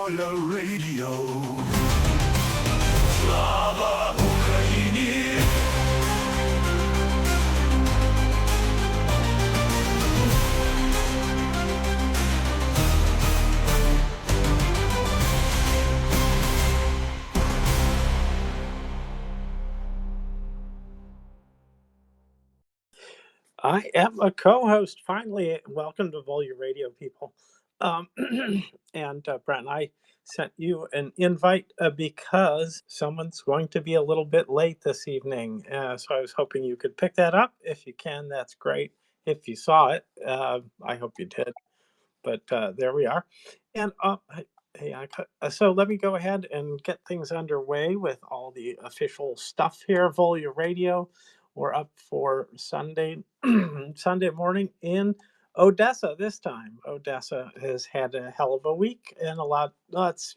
VolyaRadio. Слава Україні! I am a co-host. Finally, welcome to VolyaRadio, people. Um, and Brent, I sent you an invite because someone's going to be a little bit late this evening. So I was hoping you could pick that up. If you can, that's great. If you saw it, I hope you did. But there we are. And so let me go ahead and get things underway with all the official stuff here. VolyaRadio. We're up for Sunday, Sunday morning in Odessa this time. Odessa has had a hell of a week and lots,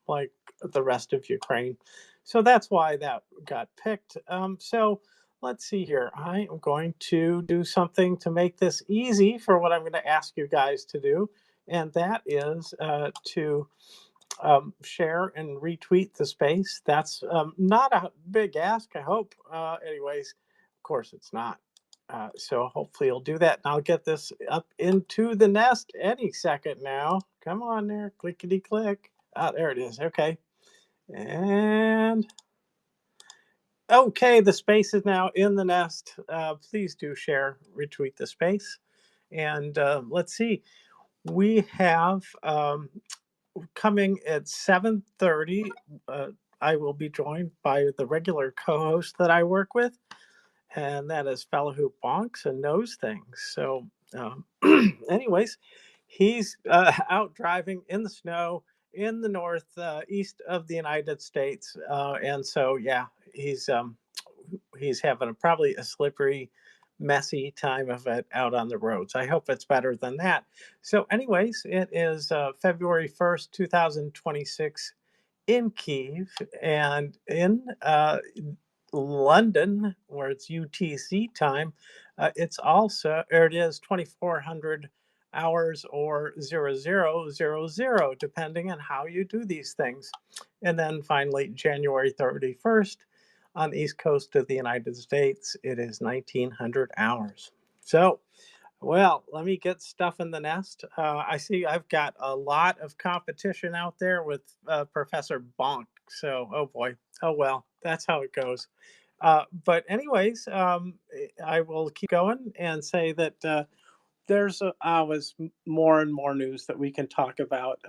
like the rest of Ukraine. So that's why that got picked. So let's see here. I am going to do something to make this easy for what I'm going to ask you guys to do, and that is to share and retweet the space. That's not a big ask, I hope. Anyways, of course it's not. So hopefully you'll do that, and I'll get this up into the nest any second now. Come on there, clickety click. Ah, there it is. Okay. And okay, the space is now in the nest. Please do share, retweet the space. And let's see, we have coming at 7:30. I will be joined by the regular co-host that I work with, and that is fellow who bonks and knows things. So, anyways, he's out driving in the snow in the north east of the United States, and so yeah, he's having probably a slippery, messy time of it out on the roads. I hope it's better than that. So, anyways, it is February 1st, 2026 in Kiev, and in London, where it's UTC time, it is 2400 hours or 0000, depending on how you do these things. And then finally, January 31st, on the east coast of the United States, it is 1900 hours. So, well, let me get stuff in the nest. I see I've got a lot of competition out there with Professor Bonk. So, oh boy, oh well, that's how it goes. But anyways, I will keep going and say that there's always more and more news that we can talk about.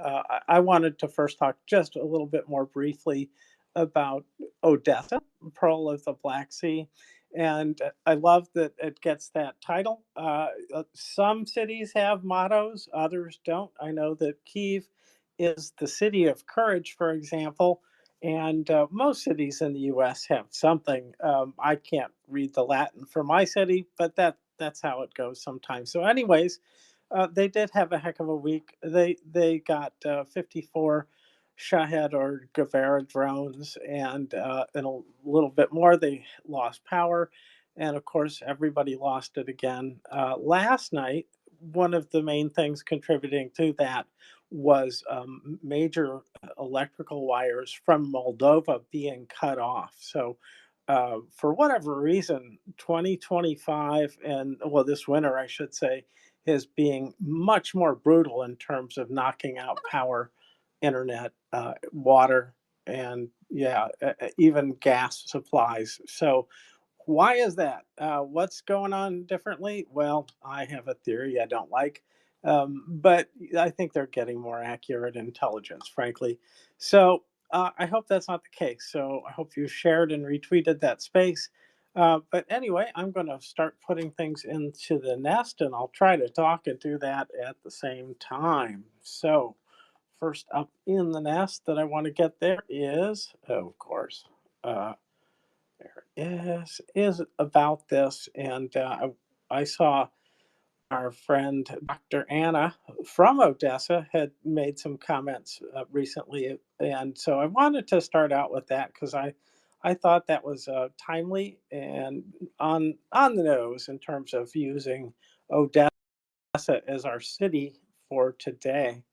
I wanted to first talk just a little bit more briefly about Odessa, Pearl of the Black Sea. And I love that it gets that title. Some cities have mottos, others don't. I know that Kiev is the city of courage, for example, and most cities in the U.S. have something. I can't read the Latin for my city, but that's how it goes sometimes. So, anyways, they did have a heck of a week. They got 54 Shahed or Guevara drones, and in a little bit more, they lost power, and of course, everybody lost it again. Last night, one of the main things contributing to that was major electrical wires from Moldova being cut off. So, for whatever reason, 2025 and well, this winter, I should say, is being much more brutal in terms of knocking out power, internet, water, and yeah, even gas supplies. So, why is that? What's going on differently? Well, I have a theory I don't like, but I think they're getting more accurate intelligence, frankly. So I hope that's not the case. So I hope you shared and retweeted that space. But anyway, I'm going to start putting things into the nest, and I'll try to talk and do that at the same time. So, first up in the nest that I want to get there is, oh, of course, uh, there it is about this. And I saw our friend Dr. Anna from Odessa had made some comments recently, and so I wanted to start out with that because I thought that was timely and on the nose in terms of using Odessa as our city for today.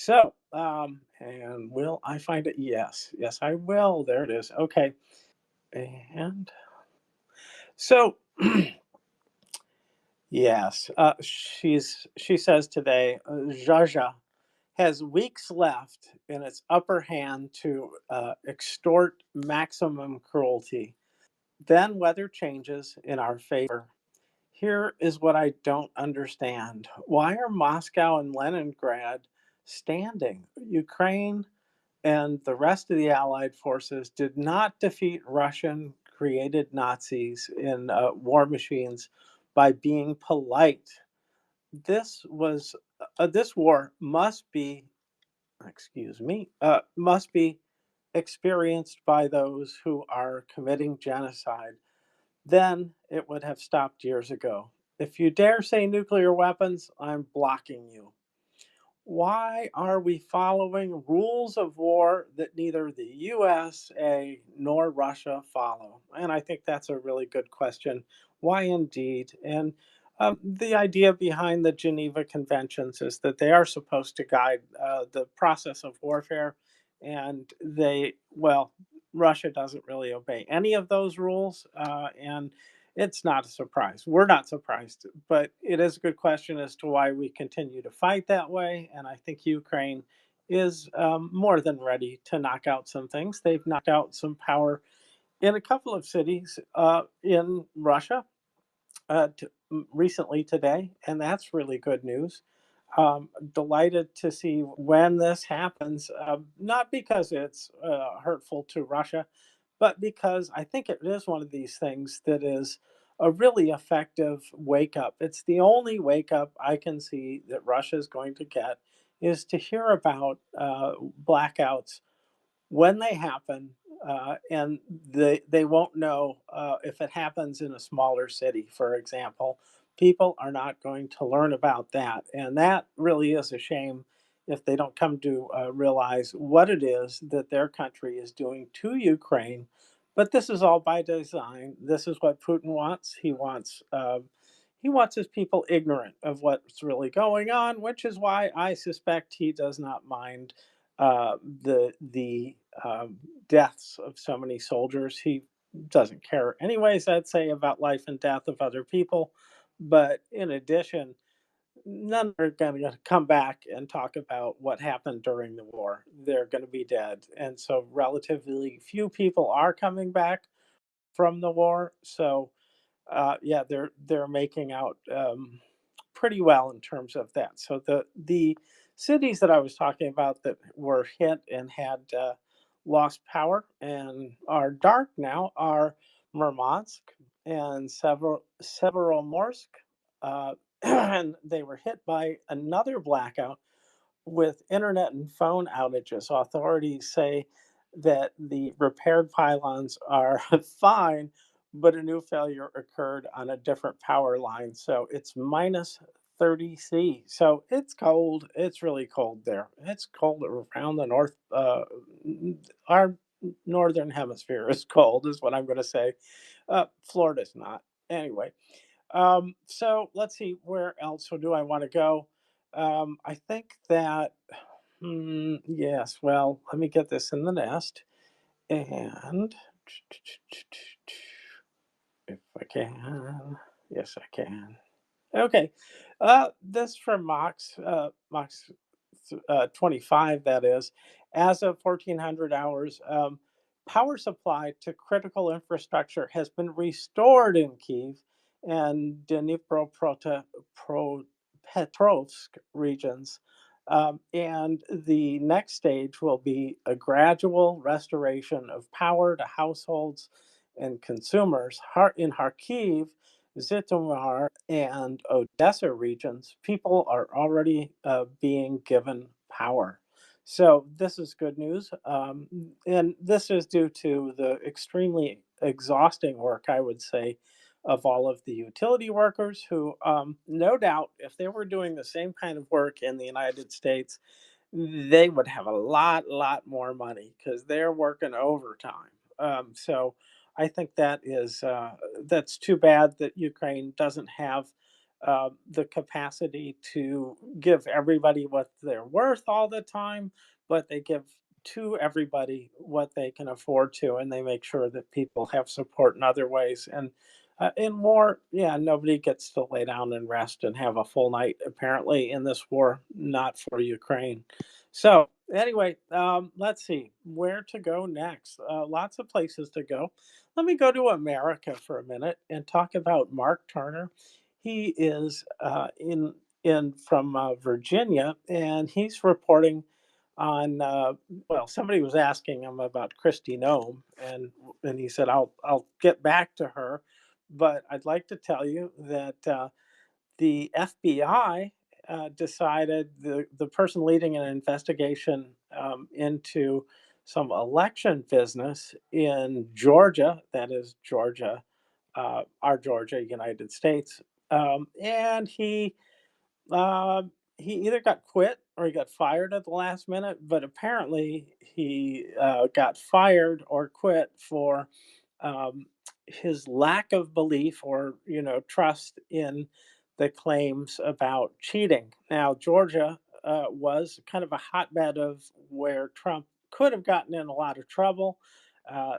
And will I find it? Yes, yes, I will. There it is. Okay, and so yes, she says today, Jaja has weeks left in its upper hand to extort maximum cruelty. Then weather changes in our favor. Here is what I don't understand. Why are Moscow and Leningrad standing? Ukraine and the rest of the Allied forces did not defeat Russian created Nazis in war machines by being polite. This war must be, excuse me, must be experienced by those who are committing genocide. Then it would have stopped years ago. If you dare say nuclear weapons, I'm blocking you. Why are we following rules of war that neither the USA nor Russia follow? And I think that's a really good question. Why indeed? And the idea behind the Geneva Conventions is that they are supposed to guide the process of warfare. And well, Russia doesn't really obey any of those rules. And it's not a surprise. We're not surprised, but it is a good question as to why we continue to fight that way. And I think Ukraine is more than ready to knock out some things. They've knocked out some power in a couple of cities in Russia recently today, and that's really good news. Delighted to see when this happens, not because it's hurtful to Russia, but because I think it is one of these things that is a really effective wake up. It's the only wake up I can see that Russia is going to get is to hear about blackouts when they happen, and they won't know if it happens in a smaller city, for example. People are not going to learn about that, and that really is a shame if they don't come to realize what it is that their country is doing to Ukraine. But this is all by design. This is what Putin wants. He wants his people ignorant of what's really going on, which is why I suspect he does not mind the deaths of so many soldiers. He doesn't care, anyways, I'd say, about life and death of other people. But in addition, none are going to come back and talk about what happened during the war. They're going to be dead. And so, relatively few people are coming back from the war. So, yeah, they're making out pretty well in terms of that. So the cities that I was talking about that were hit and had lost power and are dark now are Murmansk and Severomorsk, and they were hit by another blackout with internet and phone outages. Authorities say that the repaired pylons are fine, but a new failure occurred on a different power line. So it's minus 30 C. So it's cold. It's really cold there. It's cold around the north. Our northern hemisphere is cold, is what I'm going to say. Florida's not. Anyway, so let's see, where else do I want to go? I think that, yes, well, let me get this in the nest. And if I can, yes, I can. Okay. This from Mox 25, that is. As of 1400 hours, power supply to critical infrastructure has been restored in Kiev and Petrovsk regions. And the next stage will be a gradual restoration of power to households and consumers. In Kharkiv, Zhytomyr, and Odessa regions, people are already being given power. So this is good news. And this is due to the extremely exhausting work, I would say, of all of the utility workers who, no doubt, if they were doing the same kind of work in the United States, they would have a lot more money because they're working overtime. So I think that's too bad that Ukraine doesn't have the capacity to give everybody what they're worth all the time, but they give to everybody what they can afford to, and they make sure that people have support in other ways. And in war, yeah, nobody gets to lay down and rest and have a full night, apparently, in this war, not for Ukraine. So, anyway, let's see where to go next. Lots of places to go. Let me go to America for a minute and talk about Mark Turner. He is in from Virginia, and he's reporting on. Well, somebody was asking him about Christy Nome, and he said, "I'll get back to her, but I'd like to tell you that the FBI decided the person leading an investigation into some election business in Georgia, that is Georgia, our Georgia, United States, and he either got quit or he got fired at the last minute, but apparently he got fired or quit for um, his lack of belief or trust in the claims about cheating. Now, Georgia was kind of a hotbed of where Trump could have gotten in a lot of trouble.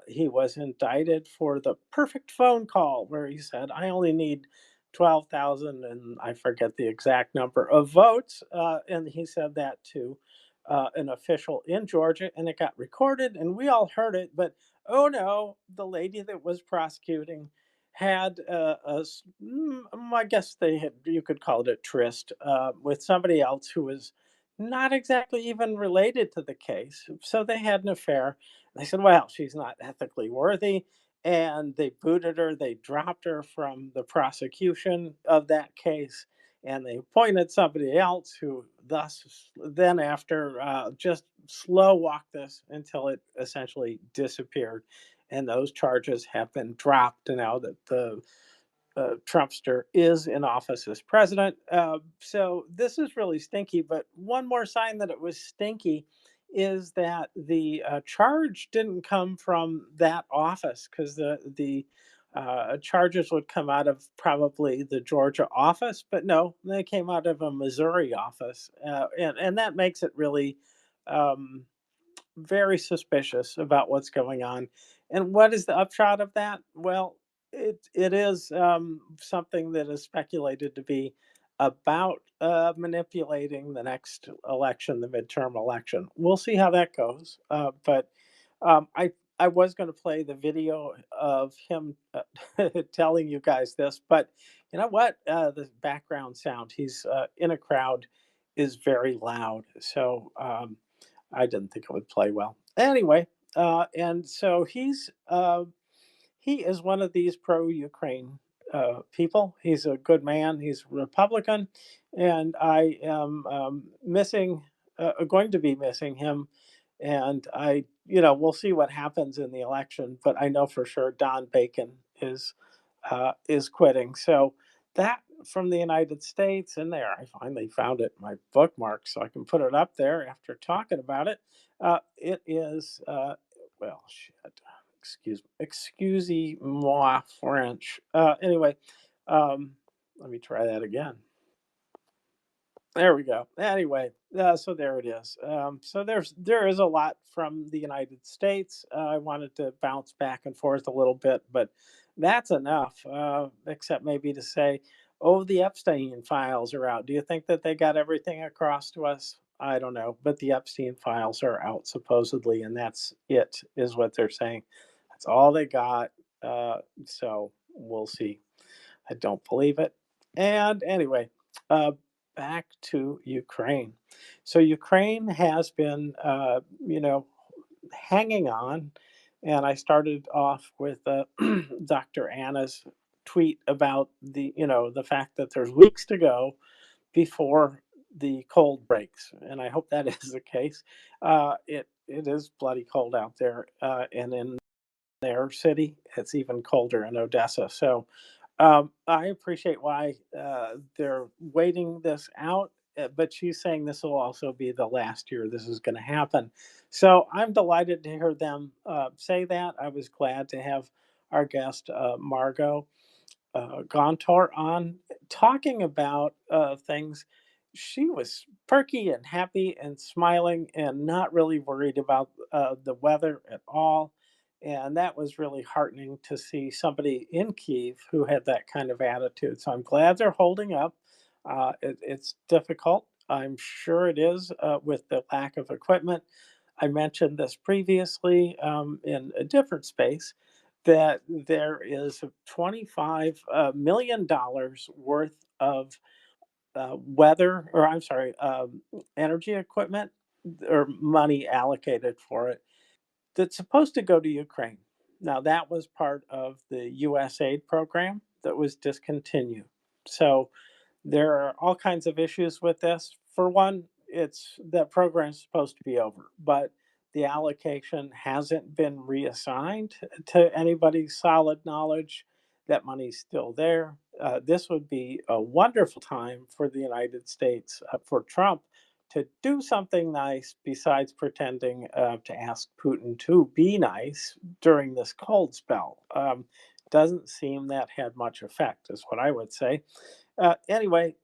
He was indicted for the perfect phone call where he said, "I only need 12,000 and I forget the exact number of votes." And he said that to an official in Georgia, and it got recorded, and we all heard it. But oh no, the lady that was prosecuting had I guess they had, you could call it a tryst with somebody else who was not exactly even related to the case. So they had an affair. They said, well, she's not ethically worthy, and they booted her. They dropped her from the prosecution of that case, and they appointed somebody else who, thus, then after, just slow walked this until it essentially disappeared. And those charges have been dropped now that the Trumpster is in office as president. So this is really stinky. But one more sign that it was stinky is that the charge didn't come from that office, because the charges would come out of probably the Georgia office, but no, they came out of a Missouri office, and that makes it really um, very suspicious about what's going on. And what is the upshot of that? Well, it is something that is speculated to be about manipulating the next election, the midterm election. We'll see how that goes. But I was going to play the video of him telling you guys this, but you know what? The background sound, he's in a crowd, is very loud. So I didn't think it would play well. Anyway, and so he is one of these pro-Ukraine people. He's a good man. He's Republican, and I am missing, going to be missing him. And we'll see what happens in the election. But I know for sure Don Bacon is quitting. So that from the United States, and there I finally found it in my bookmark, so I can put it up there after talking about it. It is well, shit. Excusez-moi French. Anyway, um, let me try that again. There we go. Anyway, so there it is. So there is a lot from the United States. I wanted to bounce back and forth a little bit, but that's enough. Except maybe to say, oh, the Epstein files are out. Do you think that they got everything across to us? I don't know, but the Epstein files are out supposedly, and that's it, is what they're saying. That's all they got. So we'll see. I don't believe it. And anyway, uh, back to Ukraine. So Ukraine has been, hanging on. And I started off with Dr. Anna's tweet about the fact that there's weeks to go before the cold breaks, and I hope that is the case. It is bloody cold out there, and in their city, it's even colder in Odessa. So I appreciate why they're waiting this out, but she's saying this will also be the last year this is going to happen. So I'm delighted to hear them say that. I was glad to have our guest, Margot, Gontor on talking about things. She was perky and happy and smiling and not really worried about the weather at all. And that was really heartening to see somebody in Kiev who had that kind of attitude. So I'm glad they're holding up. It's difficult. I'm sure it is with the lack of equipment. I mentioned this previously in a different space that there is $25 million worth of weather, or I'm sorry, energy equipment or money allocated for it that's supposed to go to Ukraine. Now, that was part of the US aid program that was discontinued. So there are all kinds of issues with this. For one, it's that program is supposed to be over, but the allocation hasn't been reassigned to anybody's solid knowledge. That money's still there. This would be a wonderful time for the United States, for Trump, to do something nice besides pretending to ask Putin to be nice during this cold spell. Doesn't seem that had much effect, is what I would say. Anyway,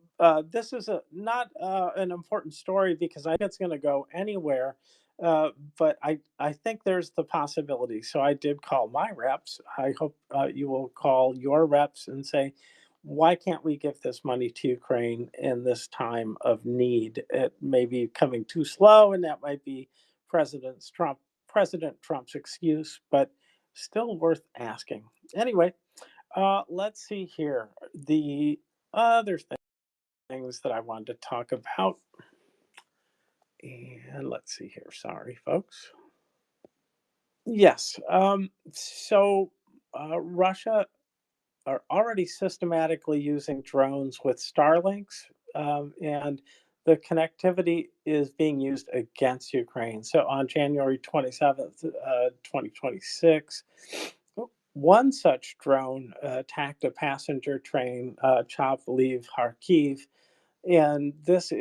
this is not an important story because I think it's going to go anywhere. But I think there's the possibility. So I did call my reps. I hope you will call your reps and say, why can't we give this money to Ukraine in this time of need? It may be coming too slow, and that might be President Trump's excuse, but still worth asking. Anyway, let's see here. The other things that I wanted to talk about, and let's see here. Sorry, folks. Yes. Russia are already systematically using drones with Starlinks, and the connectivity is being used against Ukraine. So on January 27th, 2026, one such drone attacked a passenger train, Chavliv Kharkiv, and this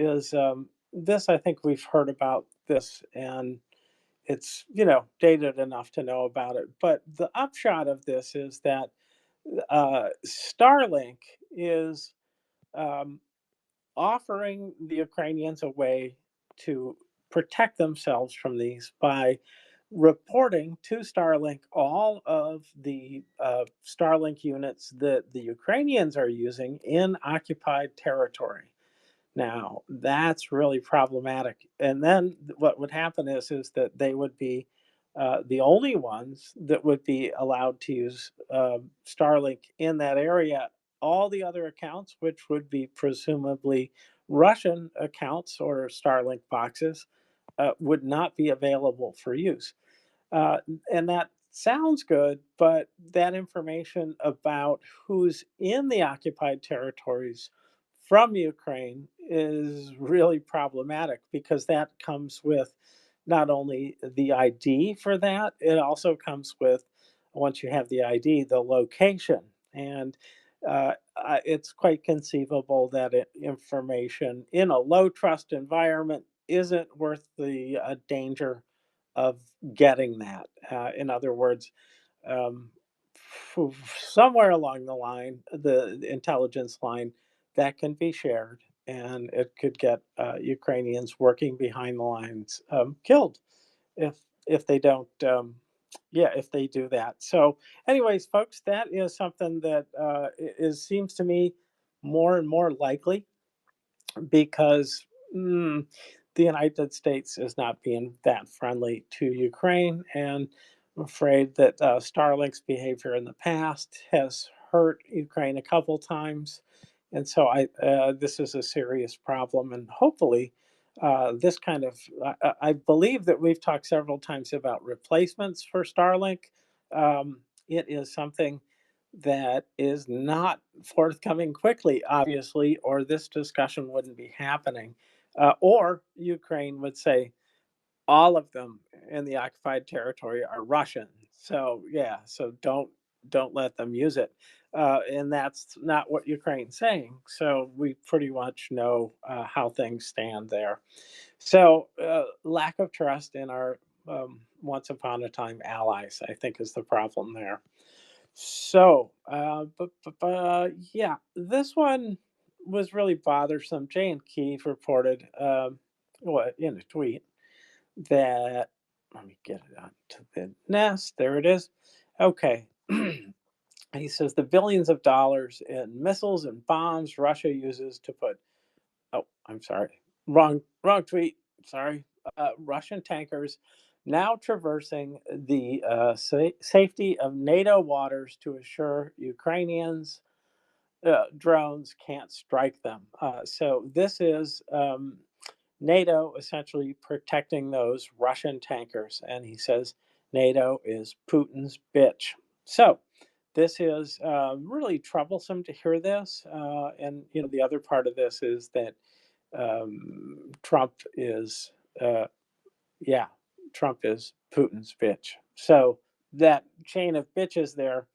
I think we've heard about this, and it's dated enough to know about it. But the upshot of this is that Starlink is um, offering the Ukrainians a way to protect themselves from these by reporting to Starlink all of the Starlink units that the Ukrainians are using in occupied territory. Now, that's really problematic. And then what would happen is that they would be the only ones that would be allowed to use Starlink in that area. All the other accounts, which would be presumably Russian accounts or Starlink boxes, would not be available for use. And that sounds good, but that information about who's in the occupied territories from Ukraine is really problematic because that comes with not only the ID for that, it also comes with, once you have the ID, the location. And it's quite conceivable that information in a low trust environment isn't worth the danger of getting that. In other words, um, somewhere along the line, the intelligence line, that can be shared, and it could get Ukrainians working behind the lines killed if they don't. Yeah, if they do that. So, anyways, folks, that is something that seems to me more and more likely because the United States is not being that friendly to Ukraine, and I'm afraid that Starlink's behavior in the past has hurt Ukraine a couple times, and so this is a serious problem, and hopefully. This kind of, I believe that we've talked several times about replacements for Starlink. It is something that is not forthcoming quickly, obviously, or this discussion wouldn't be happening. Or Ukraine would say all of them in the occupied territory are Russian. So yeah, so don't let them use it. And that's not what Ukraine's saying. So we pretty much know how things stand there. So lack of trust in our once upon a time allies, I think, is the problem there. Yeah, this one was really bothersome. Jay and Keith reported, what in a tweet that let me get it onto the nest. There it is. Okay. He says the billions of dollars in missiles and bombs Russia uses to put. Oh, I'm sorry. Wrong tweet. Sorry. Russian tankers now traversing the safety of NATO waters to assure Ukrainians drones can't strike them. So this is NATO essentially protecting those Russian tankers, and he says NATO is Putin's bitch. So this is really troublesome to hear this, and the other part of this is that Trump is, uh, yeah, Trump is Putin's bitch. So that chain of bitches there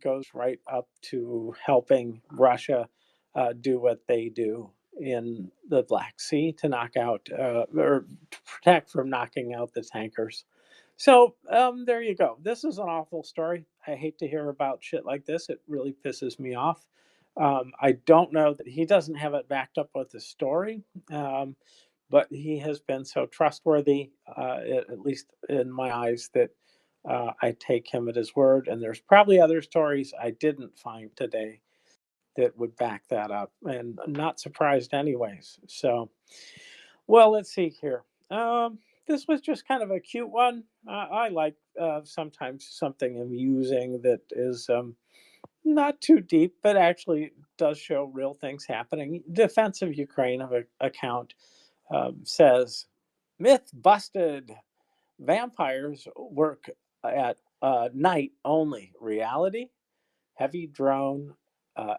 goes right up to helping Russia do what they do in the Black Sea to knock out or to protect from knocking out the tankers. So there you go. This is an awful story. I hate to hear about shit like this. It really pisses me off. I don't know that he doesn't have it backed up with the story, um, but he has been so trustworthy, at least in my eyes, that I take him at his word. And there's probably other stories I didn't find today that would back that up, and I'm not surprised, anyways. So, well, let's see here. This was just kind of a cute one. I like sometimes something amusing that is not too deep, but actually does show real things happening. Defense of Ukraine of account says myth busted. Vampires work at night only. Reality? Heavy drone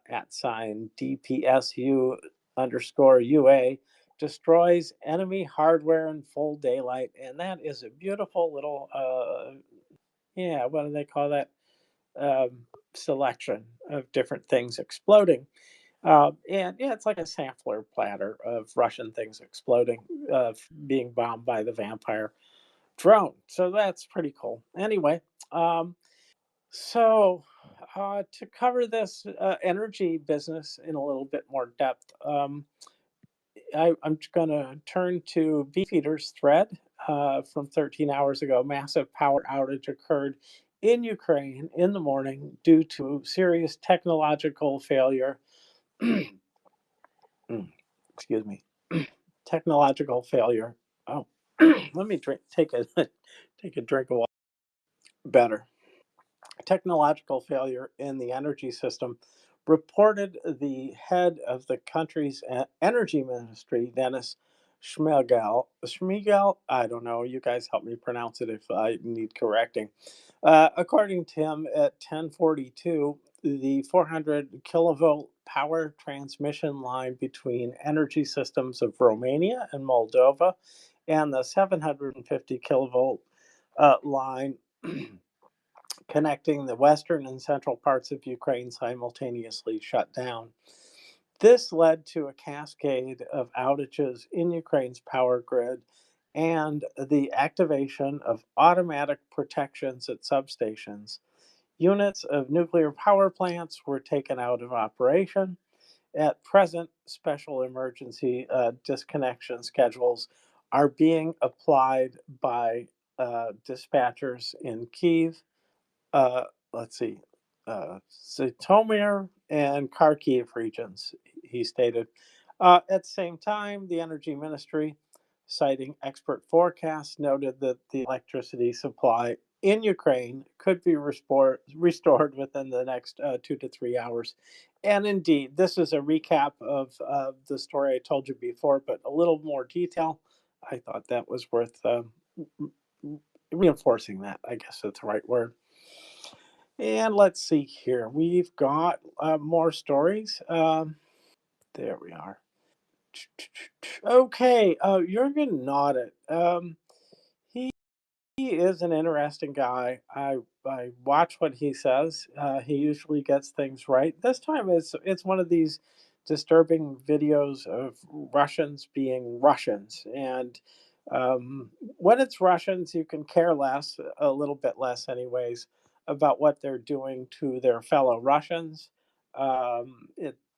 at sign DPSU underscore UA destroys enemy hardware in full daylight. And that is a beautiful little, yeah, what do they call that? Selection of different things exploding. And yeah, it's like a sampler platter of Russian things exploding, being bombed by the vampire drone. So that's pretty cool. Anyway, um, to cover this energy business in a little bit more depth, I'm going to turn to Beefeater's thread from 13 hours ago. Massive power outage occurred in Ukraine in the morning due to serious technological failure. Excuse me. Technological failure. Oh, let me take a take a drink of water. Better. Technological failure in the energy system, reported the head of the country's energy ministry, Dennis Schmigel. Schmigel, I don't know. You guys help me pronounce it if I need correcting. According to him, at 10:42, the 400 kilovolt power transmission line between energy systems of Romania and Moldova and the 750 kilovolt line connecting the western and central parts of Ukraine simultaneously shut down. This led to a cascade of outages in Ukraine's power grid and the activation of automatic protections at substations. Units of nuclear power plants were taken out of operation. At present, special emergency disconnection schedules are being applied by dispatchers in Kiev, uh, let's see, Zitomir and Kharkiv regions, he stated. At the same time, the Energy Ministry, citing expert forecasts, noted that the electricity supply in Ukraine could be restored within the next 2 to 3 hours. And indeed, this is a recap of the story I told you before, but a little more detail. I thought that was worth reinforcing that, I guess that's the right word. And let's see here. We've got more stories. There we are. Okay, Jurgen nodded. He he is an interesting guy. I watch what he says. He usually gets things right. This time it's one of these disturbing videos of Russians being Russians, and when it's Russians, you can care less, a little bit less, anyways. about what they're doing to their fellow Russians.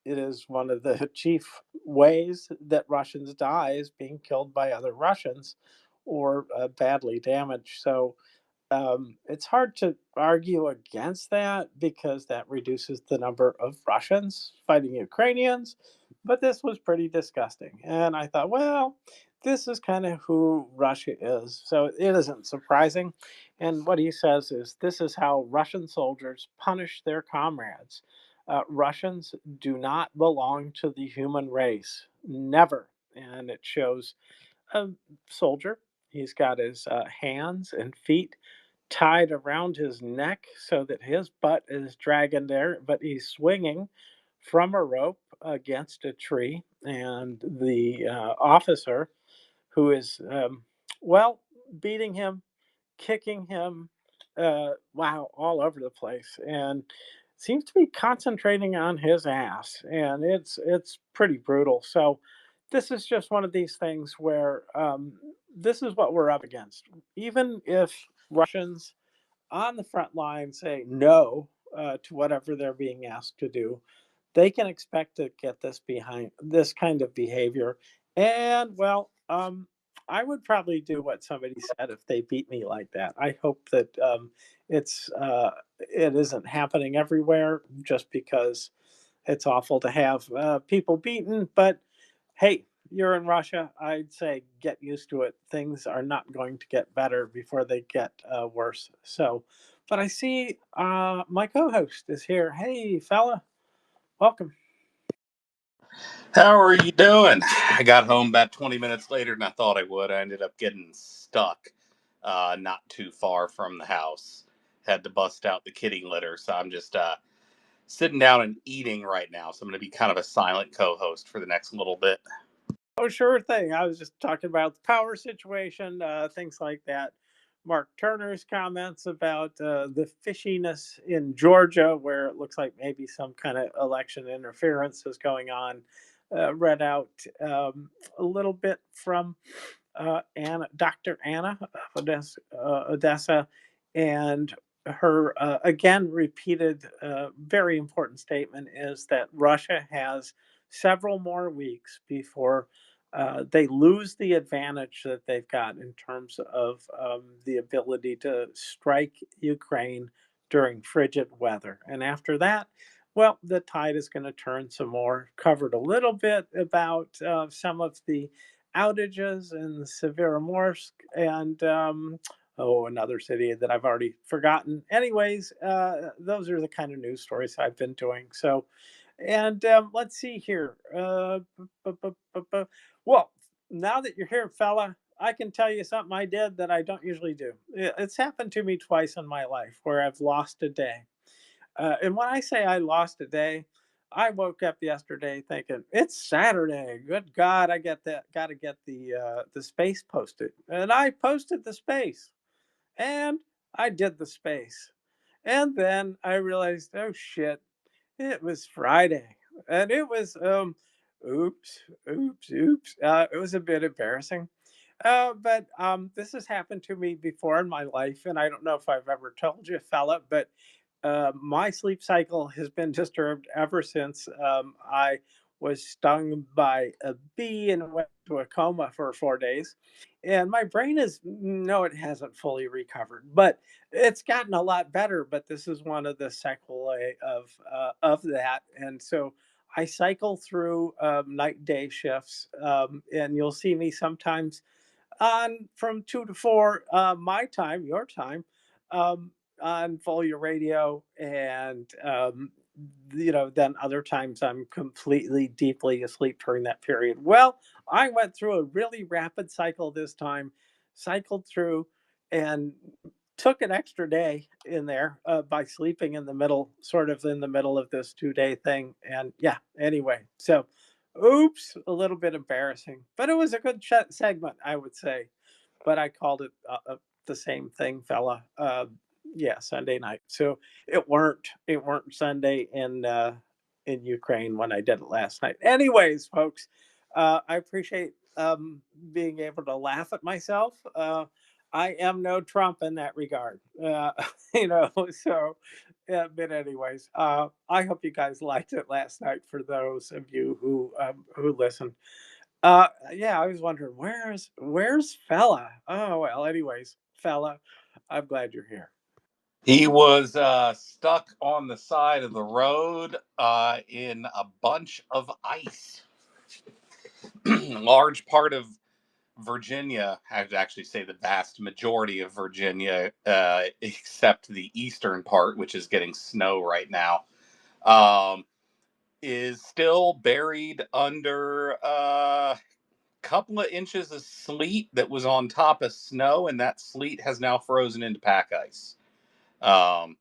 It is one of the chief ways that Russians die is being killed by other Russians or badly damaged. So it's hard to argue against that because that reduces the number of Russians fighting Ukrainians. But this was pretty disgusting. And I thought, well, this is kind of who Russia is. So it isn't surprising. And what he says is this is how Russian soldiers punish their comrades. Russians do not belong to the human race. Never. And it shows a soldier. He's got his hands and feet tied around his neck so that his butt is dragging there, but he's swinging from a rope against a tree. And the officer who is, well, beating him, kicking him, wow, all over the place, and seems to be concentrating on his ass, and it's pretty brutal. So this is just one of these things where this is what we're up against. Even if Russians on the front line say no to whatever they're being asked to do, they can expect to get this behind this kind of behavior. And well, I would probably do what somebody said if they beat me like that. I hope that it isn't happening everywhere just because it's awful to have people beaten. But hey, you're in Russia. I'd say get used to it. Things are not going to get better before they get worse. So, but I see my co-host is here. Hey, fella, welcome. How are you doing? I got home about 20 minutes later than I thought I would. I ended up getting stuck not too far from the house. Had to bust out the kitty litter. So I'm just sitting down and eating right now. So I'm going to be kind of a silent co host for the next little bit. Oh, sure thing. I was just talking about the power situation, things like that. Mark Turner's comments about the fishiness in Georgia, where it looks like maybe some kind of election interference is going on. Read out a little bit from Anna, Dr. Anna of Odessa, and her again repeated very important statement is that Russia has several more weeks before they lose the advantage that they've got in terms of the ability to strike Ukraine during frigid weather. And after that, well, the tide is going to turn some more. Covered a little bit about some of the outages in Severomorsk and oh, another city that I've already forgotten. Anyways, those are the kind of news stories I've been doing. So, and let's see here. Well, now that you're here, fella, I can tell you something I did that I don't usually do. It's happened to me twice in my life where I've lost a day. And when I say I lost a day, I woke up yesterday thinking it's Saturday. Good God, I get that. Got to get the space posted, and I posted the space, and I did the space, and then I realized, oh shit, it was Friday, and it was oops, oops, oops. It was a bit embarrassing. But this has happened to me before in my life, and I don't know if I've ever told you, fella, but my sleep cycle has been disturbed ever since I was stung by a bee and went to a coma for 4 days. And my brain is, no, it hasn't fully recovered, but it's gotten a lot better. But this is one of the sequelae of that. And so I cycle through night day shifts, and you'll see me sometimes on from 2 to 4 my time, your time, um, on VolyaRadio, and then other times I'm completely deeply asleep during that period. Well, I went through a really rapid cycle this time, cycled through, and took an extra day in there by sleeping in the middle, sort of in the middle of this 2 day thing. And yeah, anyway, so oops, a little bit embarrassing, but it was a good segment, I would say. But I called it the same thing, fella. Yeah, Sunday night. So it weren't Sunday in Ukraine when I did it last night. Anyways, folks, I appreciate being able to laugh at myself. I am no Trump in that regard. So, but anyways, I hope you guys liked it last night for those of you who listened. Yeah, I was wondering where's Fella? Oh, well, anyways, Fella, I'm glad you're here. He was stuck on the side of the road in a bunch of ice. Large part of Virginia, I would actually say the vast majority of Virginia, except the eastern part, which is getting snow right now, um, is still buried under a couple of inches of sleet that was on top of snow, and that sleet has now frozen into pack ice. Um,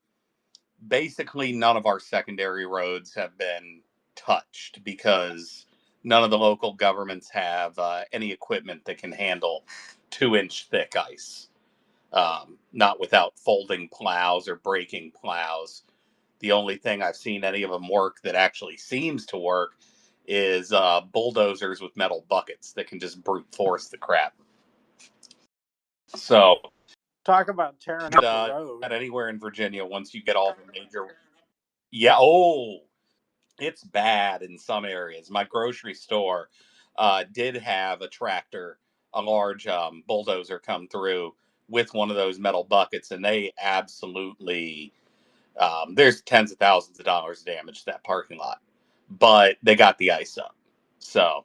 Basically, none of our secondary roads have been touched because none of the local governments have any equipment that can handle 2-inch thick ice. Not without folding plows or breaking plows. The only thing I've seen any of them work that actually seems to work is bulldozers with metal buckets that can just brute force the crap. So, Talk about tearing up the road. not anywhere in Virginia once you get all the major. Yeah, oh, it's bad in some areas. My grocery store did have a tractor, a large bulldozer come through with one of those metal buckets, and they absolutely, there's tens of thousands of dollars damage to that parking lot, but they got the ice up. So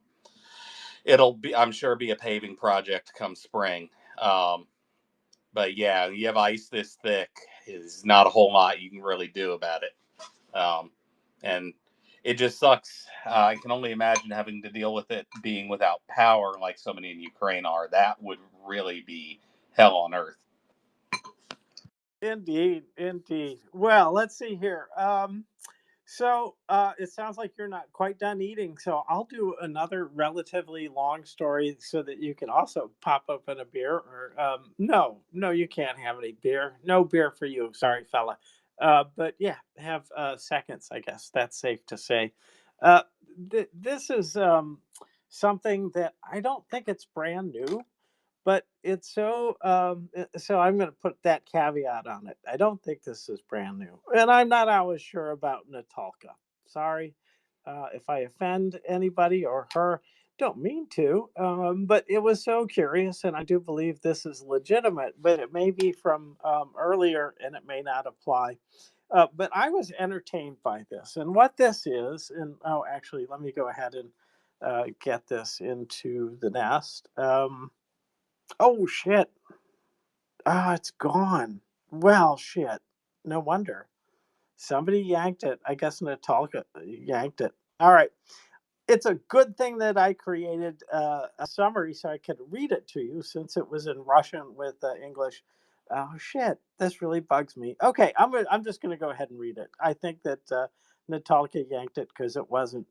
it'll be, I'm sure, be a paving project come spring. Um, but yeah, you have ice this thick, is not a whole lot you can really do about it. And it just sucks. I can only imagine having to deal with it being without power, like so many in Ukraine are. That would really be hell on earth. Indeed, indeed. Well, let's see here. It sounds like you're not quite done eating, so I'll do another relatively long story so that you can also pop open a beer. Or no, no, you can't have any beer. No beer for you. Sorry, fella. But yeah, have seconds. I guess that's safe to say. Uh, this is something that I don't think it's brand new, but it's so I'm going to put that caveat on it. I don't think this is brand new, and I'm not always sure about Natalka. Sorry if I offend anybody or her. Don't mean to, but it was so curious, and I do believe this is legitimate. But it may be from earlier, and it may not apply. But I was entertained by this, and what this is, and oh, actually, let me go ahead and get this into the nest. Oh shit. Ah, it's gone. Well, shit. No wonder. Somebody yanked it. I guess Natalka yanked it. All right. It's a good thing that I created a summary so I could read it to you since it was in Russian with English. Oh shit, this really bugs me. Okay, I'm just gonna go ahead and read it. I think that Natalka yanked it because it wasn't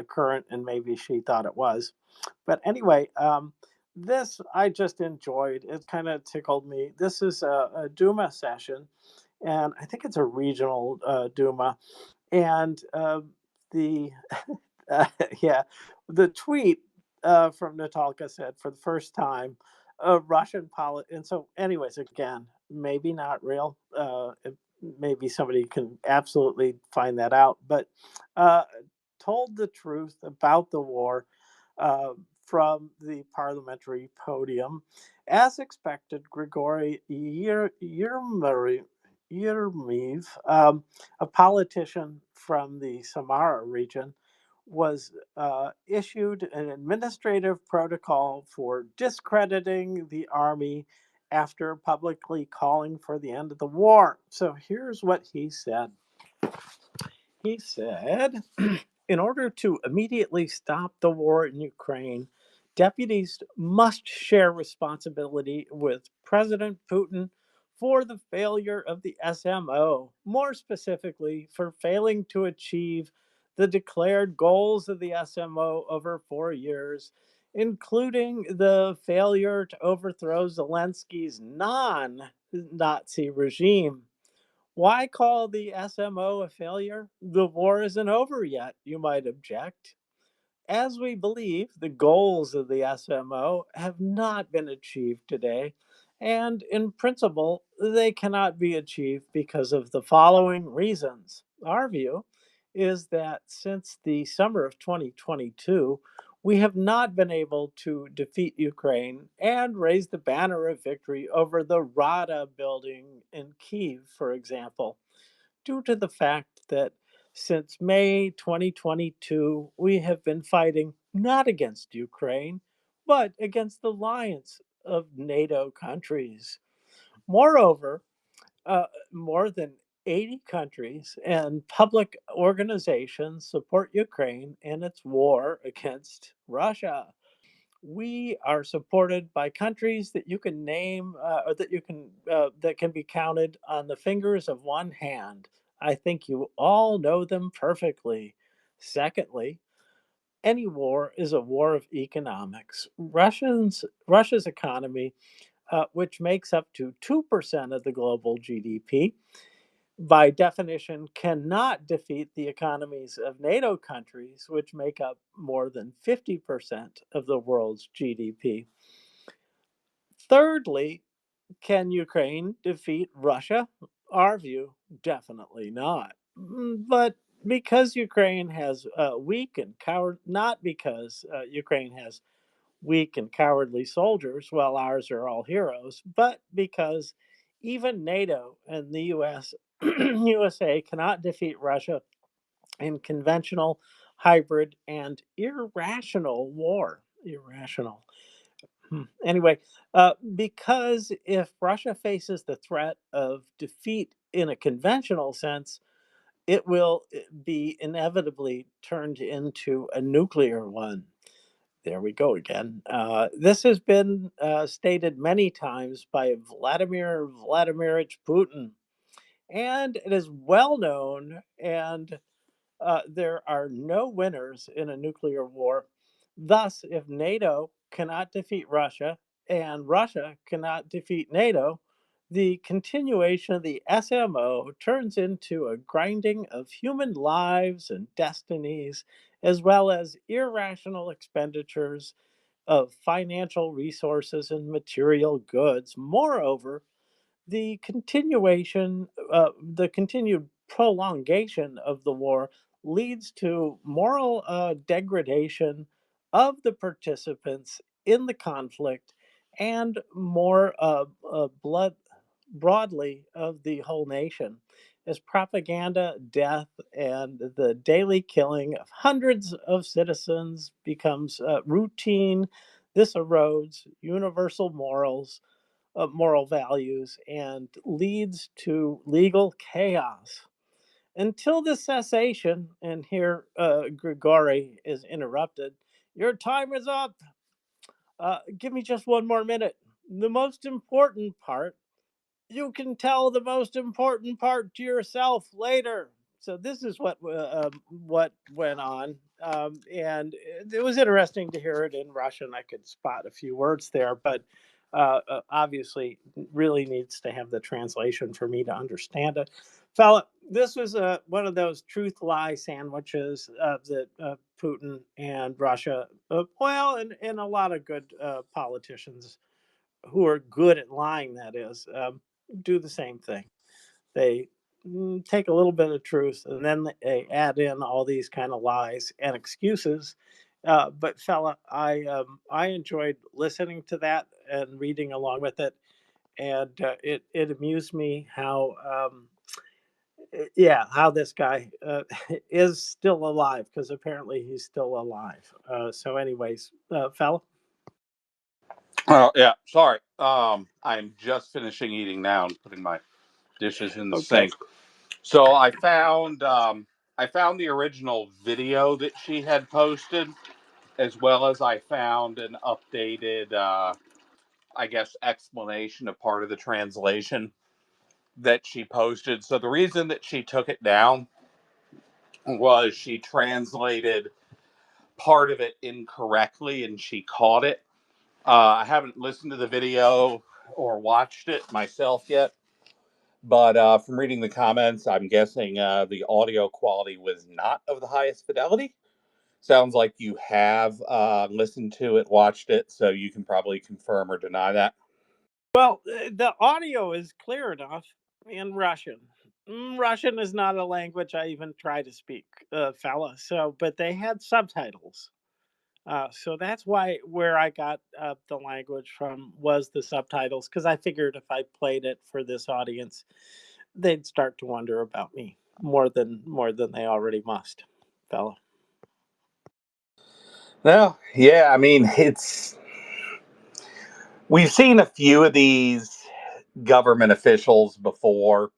current and maybe she thought it was. But anyway, this I just enjoyed. It kind of tickled me. This is a Duma session, and I think it's a regional Duma. And the uh, yeah, the tweet from Natalka said for the first time, a Russian and so, anyways, again, maybe not real. Maybe somebody can absolutely find that out, but uh, told the truth about the war uh, from the parliamentary podium. As expected, Grigory Yermiev, a politician from the Samara region, was issued an administrative protocol for discrediting the army after publicly calling for the end of the war. So here's what he said. He said, in order to immediately stop the war in Ukraine, deputies must share responsibility with President Putin for the failure of the SMO, more specifically, for failing to achieve the declared goals of the SMO over 4 years, including the failure to overthrow Zelensky's non Nazi regime. Why call the SMO a failure? The war isn't over yet, you might object. As we believe, the goals of the SMO have not been achieved today, And in principle, they cannot be achieved because of the following reasons. Our view is that since the summer of 2022, we have not been able to defeat Ukraine and raise the banner of victory over the Rada building in Kiev, for example, due to the fact that since May 2022, we have been fighting not against Ukraine, but against the alliance of NATO countries. Moreover, more than 80 countries and public organizations support Ukraine in its war against Russia. We are supported by countries that you can name, or that can be counted on the fingers of one hand. I think you all know them perfectly. Secondly, any war is a war of economics. Russia's economy, which makes up to 2% of the global GDP, by definition, cannot defeat the economies of NATO countries, which make up more than 50% of the world's GDP. Thirdly, can Ukraine defeat Russia? Our view, definitely not. But because Ukraine has weak and coward, not because Ukraine has weak and cowardly soldiers, while ours are all heroes, but because even NATO and the US, USA cannot defeat Russia in conventional, hybrid, and irrational war. Irrational. Anyway, because if Russia faces the threat of defeat in a conventional sense, it will be inevitably turned into a nuclear one. There we go again. This has been stated many times by Vladimir Vladimirovich Putin, and it is well known. And there are no winners in a nuclear war. Thus, if NATO cannot defeat Russia and Russia cannot defeat NATO, the continuation of the SMO turns into a grinding of human lives and destinies, as well as irrational expenditures of financial resources and material goods. Moreover, the continued prolongation of the war leads to moral degradation of the participants in the conflict and more blood broadly of the whole nation. As propaganda, death, and the daily killing of hundreds of citizens becomes routine, this erodes universal moral values and leads to legal chaos. Until the cessation, and here Grigori is interrupted, your time is up. Give me just one more minute. The most important part, you can tell the most important part to yourself later. So this is what went on, and it was interesting to hear it in Russian. I could spot a few words there, but obviously, really needs to have the translation for me to understand it. Fella, this was one of those truth lie sandwiches that Putin and Russia, and a lot of good politicians who are good at lying, that is, do the same thing. They take a little bit of truth and then they add in all these kind of lies and excuses. But fella, I enjoyed listening to that and reading along with it, and it amused me how how this guy is still alive, because apparently he's still alive. So, anyways, fella. Oh yeah, sorry. I'm just finishing eating now and putting my dishes in the Okay. sink. So I found the original video that she had posted, as well as I found an updated, I guess, explanation of part of the translation that she posted. So the reason that she took it down was she translated part of it incorrectly and she caught it. I haven't listened to the video or watched it myself yet, but from reading the comments, I'm guessing the audio quality was not of the highest fidelity. Sounds like you have listened to it, watched it, so you can probably confirm or deny that. Well, the audio is clear enough in Russian. Russian is not a language I even try to speak, fella. So, but they had subtitles. So that's where I got the language from was the subtitles because I figured if I played it for this audience, they'd start to wonder about me more than they already must, fella. No, yeah, I mean, we've seen a few of these government officials before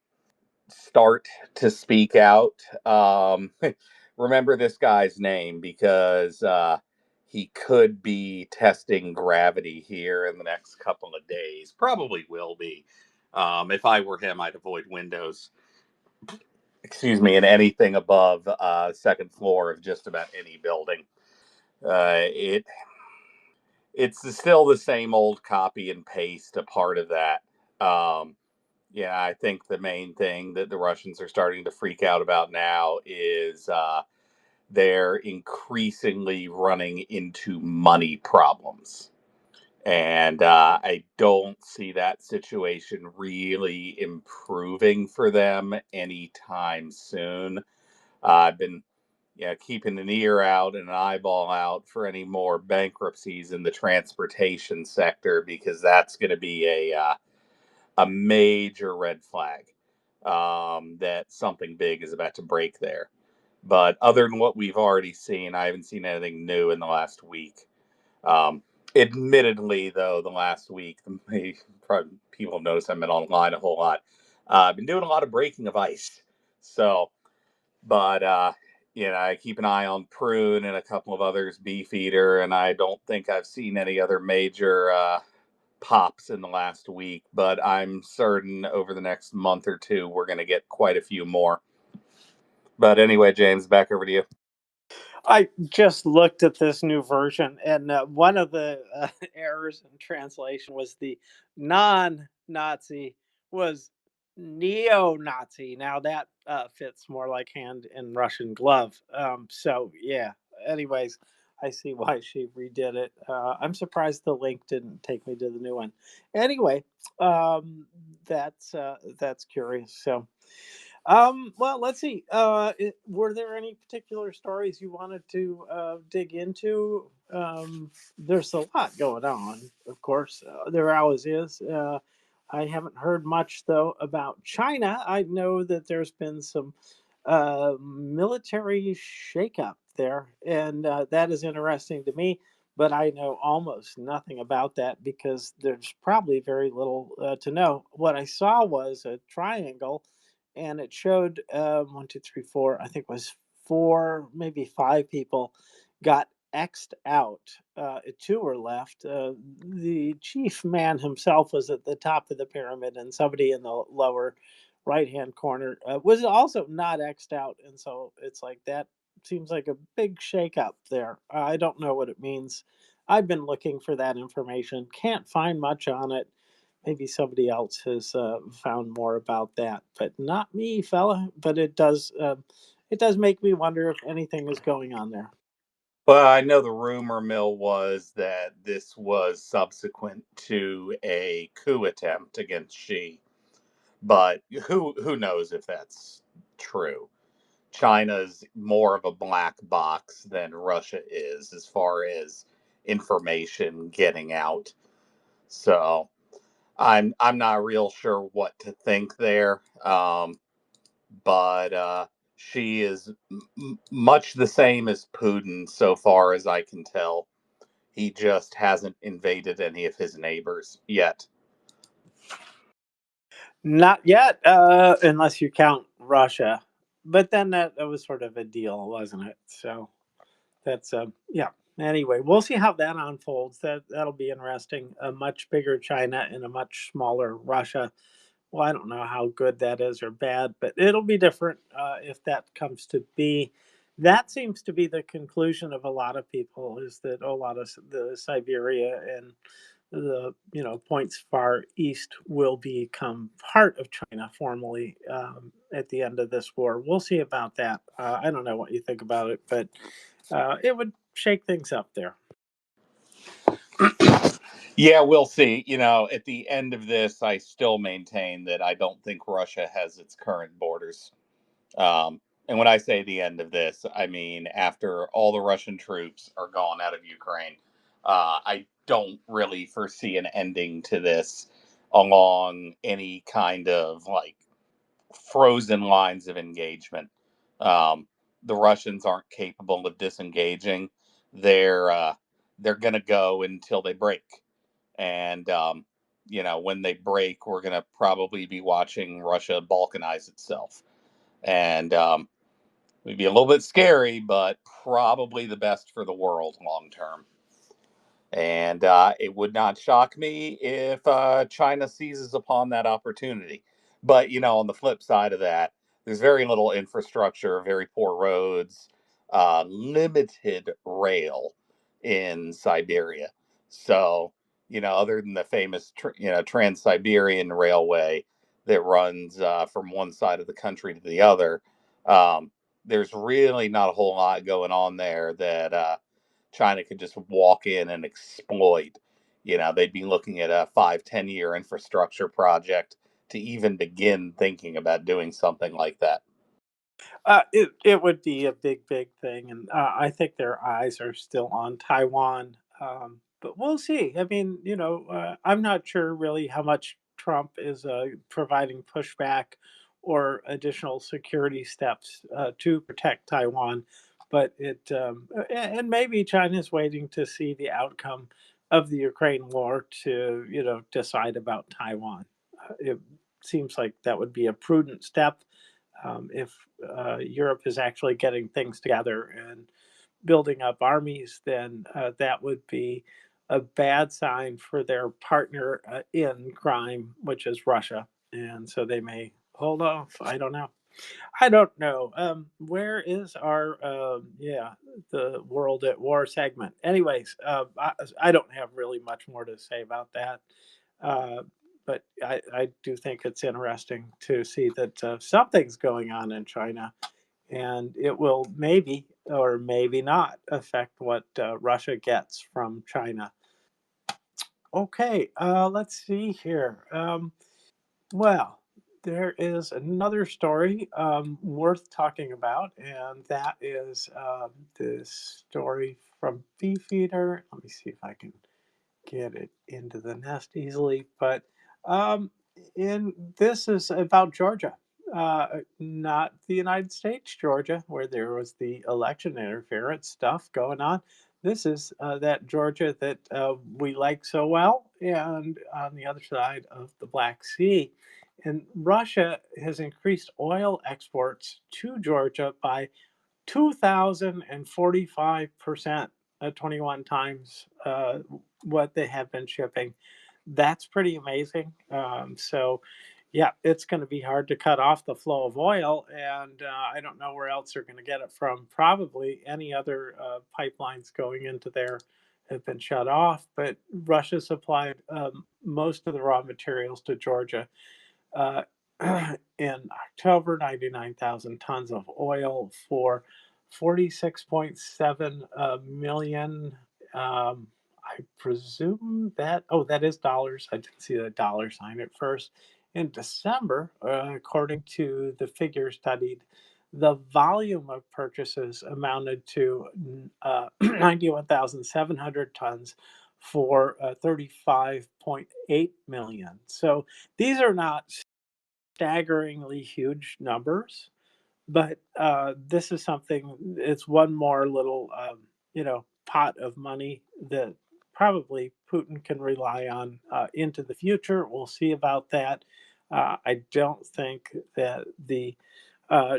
start to speak out. Remember this guy's name because he could be testing gravity here in the next couple of days. Probably will be. If I were him, I'd avoid windows, excuse me, and anything above second floor of just about any building. It's still the same old copy and paste, a part of that. Um, yeah, I think the main thing that the Russians are starting to freak out about now is they're increasingly running into money problems. And I don't see that situation really improving for them anytime soon. I've been, yeah, keeping an ear out and an eyeball out for any more bankruptcies in the transportation sector because that's going to be a major red flag that something big is about to break there. But other than what we've already seen, I haven't seen anything new in the last week. Um, Admittedly, though, the last week, probably people have noticed I've been online a whole lot. I've been doing a lot of breaking of ice. So, but I keep an eye on prune and a couple of others, beefeater, and I don't think I've seen any other major pops in the last week. But I'm certain over the next month or two we're going to get quite a few more. But anyway, James, back over to you. I just looked at this new version, and one of the errors in translation was the non-Nazi was neo-Nazi. Now that fits more like hand in Russian glove. So yeah. Anyways, I see why she redid it. I'm surprised the link didn't take me to the new one. Anyway, that's curious. So. Well, let's see. Were there any particular stories you wanted to dig into? There's a lot going on, of course. There always is. I haven't heard much, though, about China. I know that there's been some military shakeup there, and that is interesting to me. But I know almost nothing about that because there's probably very little to know. What I saw was a triangle and it showed one, two, three, four. I think it was four, maybe five people got X'd out. Two were left. The chief man himself was at the top of the pyramid, and somebody in the lower right hand corner was also not X'd out. And so it's like that seems like a big shakeup there. I don't know what it means. I've been looking for that information, can't find much on it. Maybe somebody else has found more about that, but not me, fella. But it does make me wonder if anything is going on there. Well, I know the rumor mill was that this was subsequent to a coup attempt against Xi, but who knows if that's true. China's more of a black box than Russia is as far as information getting out. So I'm not real sure what to think there. But she is much the same as Putin so far as I can tell. He just hasn't invaded any of his neighbors yet. Not yet, unless you count Russia. But then that was sort of a deal, wasn't it? So that's yeah. Anyway, we'll see how that unfolds. That'll be interesting. A much bigger China and a much smaller Russia. Well, I don't know how good that is or bad, but it'll be different if that comes to be. That seems to be the conclusion of a lot of people is that a lot of the Siberia and the points far east will become part of China formally at the end of this war. We'll see about that. I don't know what you think about it, but it would shake things up there. Yeah, we'll see. At the end of this, I still maintain that I don't think Russia has its current borders. And when I say the end of this, I mean after all the Russian troops are gone out of Ukraine. I don't really foresee an ending to this along any kind of like frozen lines of engagement. Um, the Russians aren't capable of disengaging. They're uh, they're going to go until they break, and when they break, we're going to probably be watching Russia balkanize itself, and it'd be a little bit scary, but probably the best for the world long term. And it would not shock me if China seizes upon that opportunity. But, on the flip side of that, there's very little infrastructure, very poor roads, limited rail in Siberia. So, other than the famous, Trans Siberian Railway that runs from one side of the country to the other, um, there's really not a whole lot going on there that China could just walk in and exploit. They'd be looking at a 5, 10 year infrastructure project to even begin thinking about doing something like that. It would be a big thing, and I think their eyes are still on Taiwan. But we'll see. I mean, I'm not sure really how much Trump is providing pushback or additional security steps to protect Taiwan. But and maybe China's waiting to see the outcome of the Ukraine war to, decide about Taiwan. It seems like that would be a prudent step if Europe is actually getting things together and building up armies, then that would be a bad sign for their partner in crime, which is Russia. And so they may hold off. I don't know. I don't know. Where is our, the world at war segment? Anyways, I don't have really much more to say about that. Uh, but I do think it's interesting to see that something's going on in China, and it will maybe or maybe not affect what Russia gets from China. Okay, let's see here. Well, there is another story worth talking about, and that is this story from Beefeater. Let me see if I can get it into the nest easily. But um, in this is about Georgia, not the United States, Georgia, where there was the election interference stuff going on. This is that Georgia that we like so well, and on the other side of the Black Sea. And Russia has increased oil exports to Georgia by 2,045%, 21 times what they have been shipping. That's pretty amazing. So, yeah, it's going to be hard to cut off the flow of oil, and I don't know where else they're going to get it from. Probably any other pipelines going into there have been shut off, but Russia supplied most of the raw materials to Georgia uh, in October, 99,000 tons of oil for 46.7 million. I presume that, oh, that is dollars. I didn't see the dollar sign at first. In December, according to the figure studied, the volume of purchases amounted to 91,700 tons for 35.8 million. So these are not staggeringly huge numbers, but this is something. It's one more little, pot of money that probably Putin can rely on into the future. We'll see about that. I don't think that the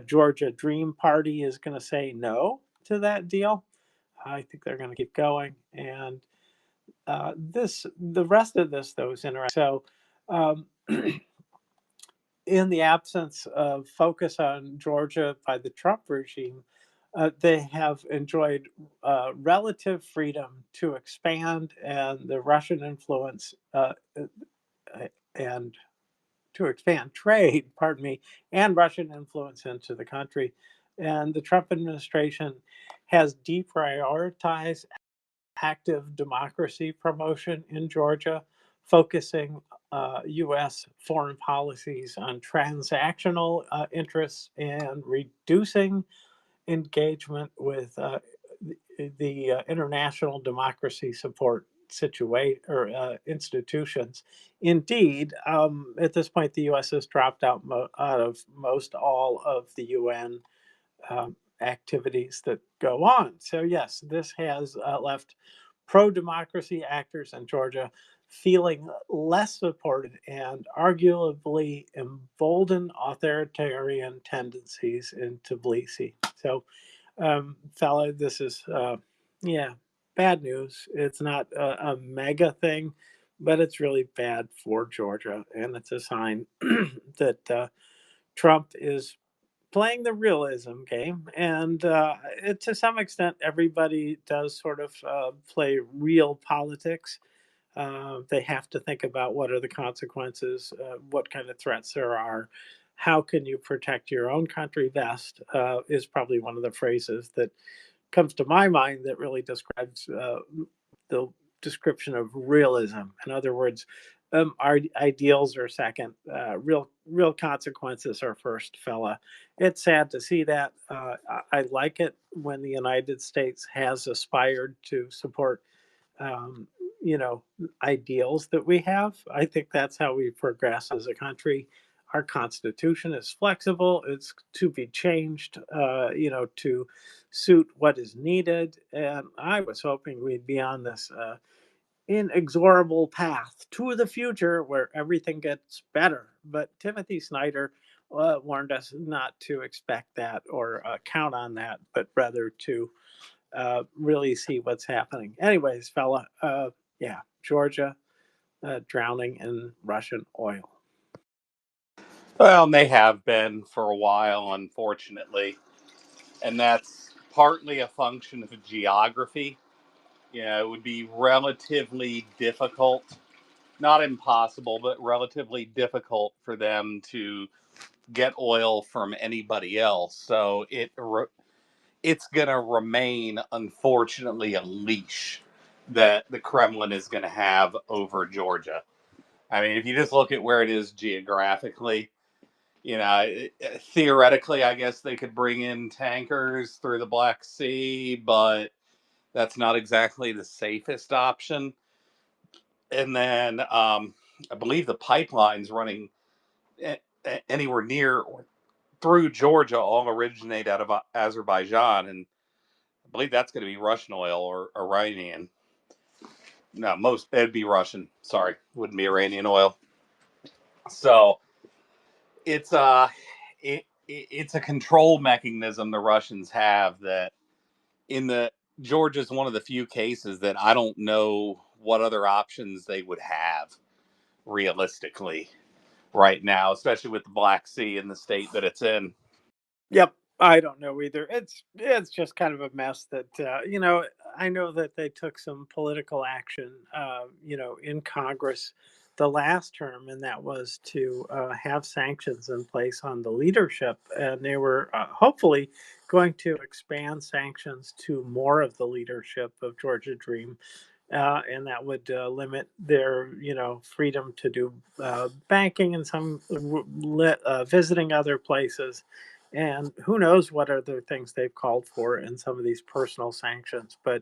Georgia Dream Party is going to say no to that deal. I think they're going to keep going, and the rest of this though is interesting. So. Um, in the absence of focus on Georgia by the Trump regime, they have enjoyed relative freedom to expand and the Russian influence and to expand trade, pardon me, and Russian influence into the country. And the Trump administration has deprioritized active democracy promotion in Georgia, focusing U.S. foreign policies on transactional interests and reducing engagement with the international democracy support situation or institutions. Indeed, at this point, the U.S. has dropped out of most all of the UN activities that go on. So, yes, this has left pro democracy actors in Georgia feeling less supported and arguably emboldened authoritarian tendencies in Tbilisi. So, fella, this is, yeah, bad news. It's not a mega thing, but it's really bad for Georgia. And it's a sign that Trump is playing the realism game. And to some extent, everybody does sort of play real politics. They have to think about what are the consequences, what kind of threats there are. How can you protect your own country best? Is probably one of the phrases that comes to my mind that really describes the description of realism. In other words, our ideals are second, real consequences are first, fella. It's sad to see that. I like it when the United States has aspired to support um, you know, ideals that we have. I think that's how we progress as a country. Our Constitution is flexible; it's to be changed, to suit what is needed. And I was hoping we'd be on this inexorable path to the future where everything gets better. But Timothy Snyder warned us not to expect that or count on that, but rather to really see what's happening. Anyways, fella, yeah, Georgia drowning in Russian oil. Well, and they have been for a while, unfortunately. And that's partly a function of geography. It would be relatively difficult, not impossible, but relatively difficult for them to get oil from anybody else. So it's going to remain, unfortunately, a leash that the Kremlin is going to have over Georgia. I mean, if you just look at where it is geographically, theoretically, I guess they could bring in tankers through the Black Sea, but that's not exactly the safest option. And then I believe the pipelines running anywhere near or through Georgia all originate out of Azerbaijan, and I believe that's going to be Russian oil or Iranian. No, most it'd be Russian. Sorry, wouldn't be Iranian oil. So it's it's a control mechanism the Russians have that in the Georgia's one of the few cases that I don't know what other options they would have realistically right now, especially with the Black Sea in the state that it's in. Yep, I don't know either. It's just kind of a mess that I know that they took some political action, in Congress the last term, and that was to have sanctions in place on the leadership, and they were hopefully going to expand sanctions to more of the leadership of Georgia Dream. And that would limit their, freedom to do banking and some visiting other places, and who knows what other things they've called for in some of these personal sanctions. But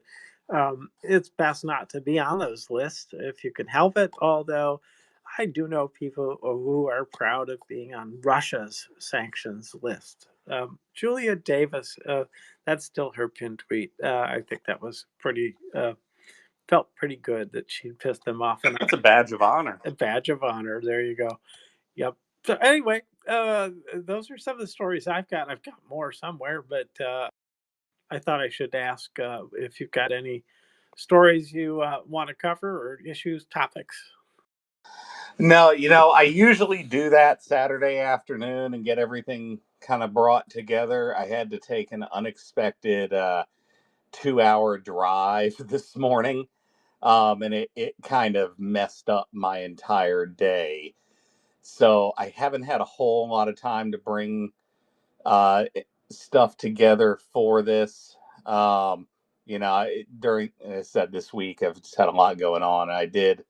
it's best not to be on those lists if you can help it. Although I do know people who are proud of being on Russia's sanctions list. Julia Davis, that's still her pinned tweet. I think that was pretty. Felt pretty good that she pissed them off enough. That's a badge of honor. A badge of honor. There you go. Yep. So anyway, those are some of the stories I've got. I've got more somewhere, but I thought I should ask if you've got any stories you want to cover or issues, topics. No, I usually do that Saturday afternoon and get everything kind of brought together. I had to take an unexpected 2-hour drive this morning, and it kind of messed up my entire day. So I haven't had a whole lot of time to bring uh, stuff together for this. during, as I said, this week, I've just had a lot going on. I did,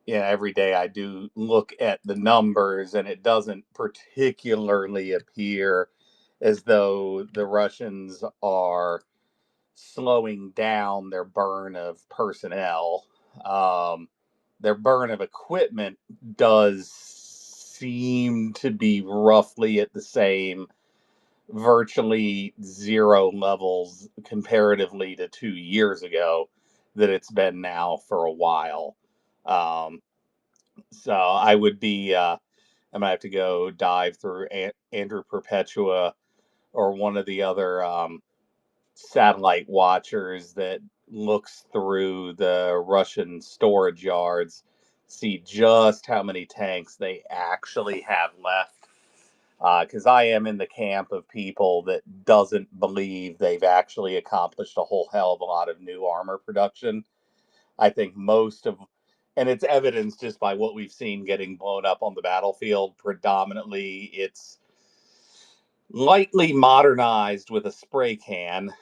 every day I do look at the numbers, and it doesn't particularly appear as though the Russians are slowing down their burn of personnel. Um, their burn of equipment does seem to be roughly at the same, virtually zero levels comparatively to 2 years ago, that it's been now for a while. Um, so I would be, I might have to go dive through Andrew Perpetua or one of the other satellite watchers that looks through the Russian storage yards, see just how many tanks they actually have left. Because I am in the camp of people that doesn't believe they've actually accomplished a whole hell of a lot of new armor production. I think most of, and it's evidenced just by what we've seen getting blown up on the battlefield. Predominantly, it's lightly modernized with a spray can,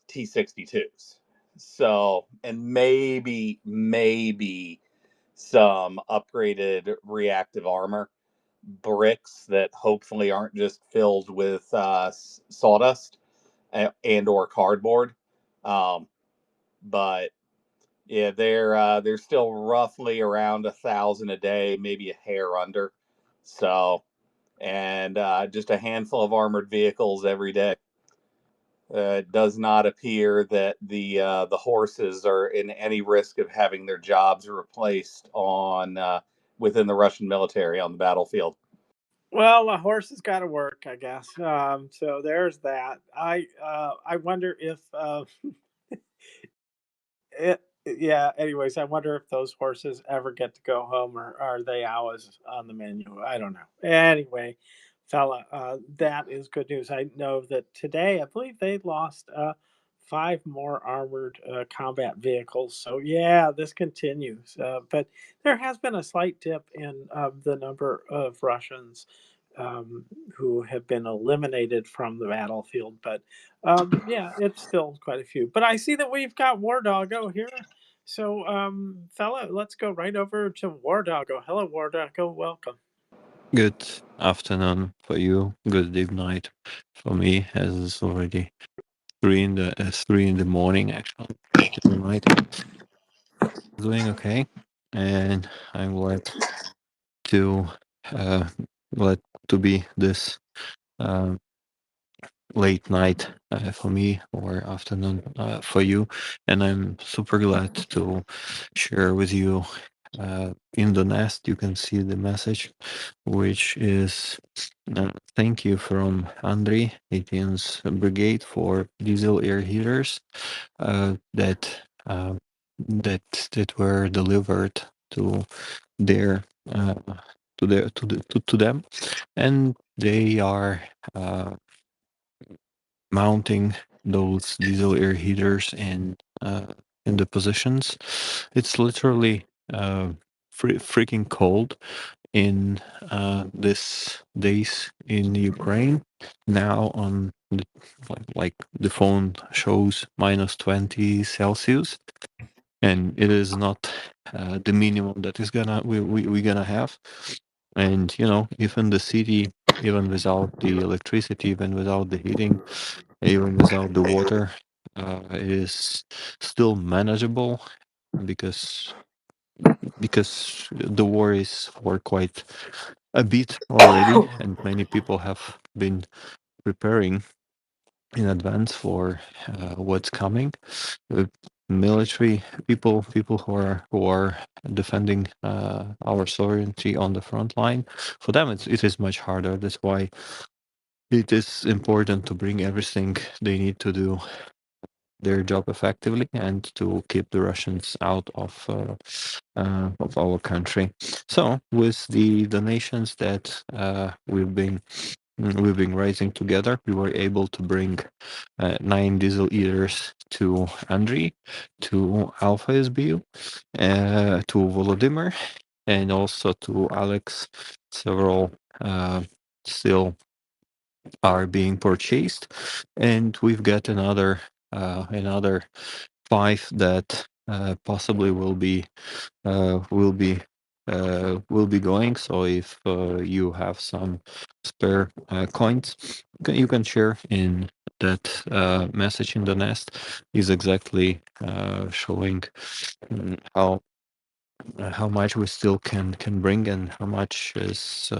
T-62s. So, and maybe some upgraded reactive armor bricks that hopefully aren't just filled with sawdust and or cardboard. Um, but yeah, they're still roughly around 1,000 a day, maybe a hair under. So, and just a handful of armored vehicles every day. It does not appear that the horses are in any risk of having their jobs replaced on within the Russian military on the battlefield. Well, a horse has got to work, I guess. So there's that. I wonder if yeah. Anyways, I wonder if those horses ever get to go home, or are they always on the menu? I don't know. Anyway, fella, that is good news. I know that today, I believe they lost five more armored combat vehicles. So yeah, this continues. But there has been a slight dip in the number of Russians who have been eliminated from the battlefield. But yeah, it's still quite a few. But I see that we've got War Doggo here. So, fella, let's go right over to War Doggo. Hello, War Doggo. Welcome. Good afternoon for you. Good night for me, as it's already 3 in the morning. Actually, still night. Doing okay, and I'm to uh, glad to be this uh, late night for me or afternoon for you, and I'm super glad to share with you. In the nest, you can see the message, which is thank you from Andrei 18th Brigade for diesel air heaters that that were delivered to their to them, and they are mounting those diesel air heaters in the positions. It's literally freaking cold in this days in Ukraine. Now on the, like the phone shows -20 Celsius, and it is not the minimum that is we gonna have. And even the city, even without the electricity, even without the heating, even without the water, is still manageable because the war is for quite a bit already, and many people have been preparing in advance for what's coming. Uh, Military people who are defending our sovereignty on the front line, for them it is much harder. That's why it is important to bring everything they need to do their job effectively and to keep the Russians out of our country. So, with the donations that we've been raising together, we were able to bring 9 diesel eaters to Andriy, to Alpha SBU, to Volodymyr, and also to Alex. Several still are being purchased, and we've got another another 5 that possibly will be going. So if you have some spare coins, you can share in that message in the nest. Is exactly showing how much we still can bring and how much is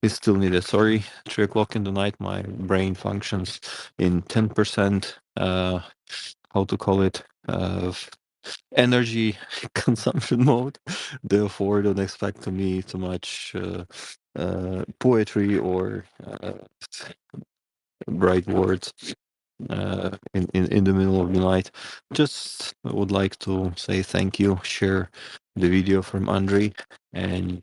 still needed. Sorry, 3 o'clock in the night, my brain functions in 10%. How to call it? Energy consumption mode. Therefore, don't expect to me too much poetry or bright words in the middle of the night. Just would like to say thank you, share the video from Andrei, and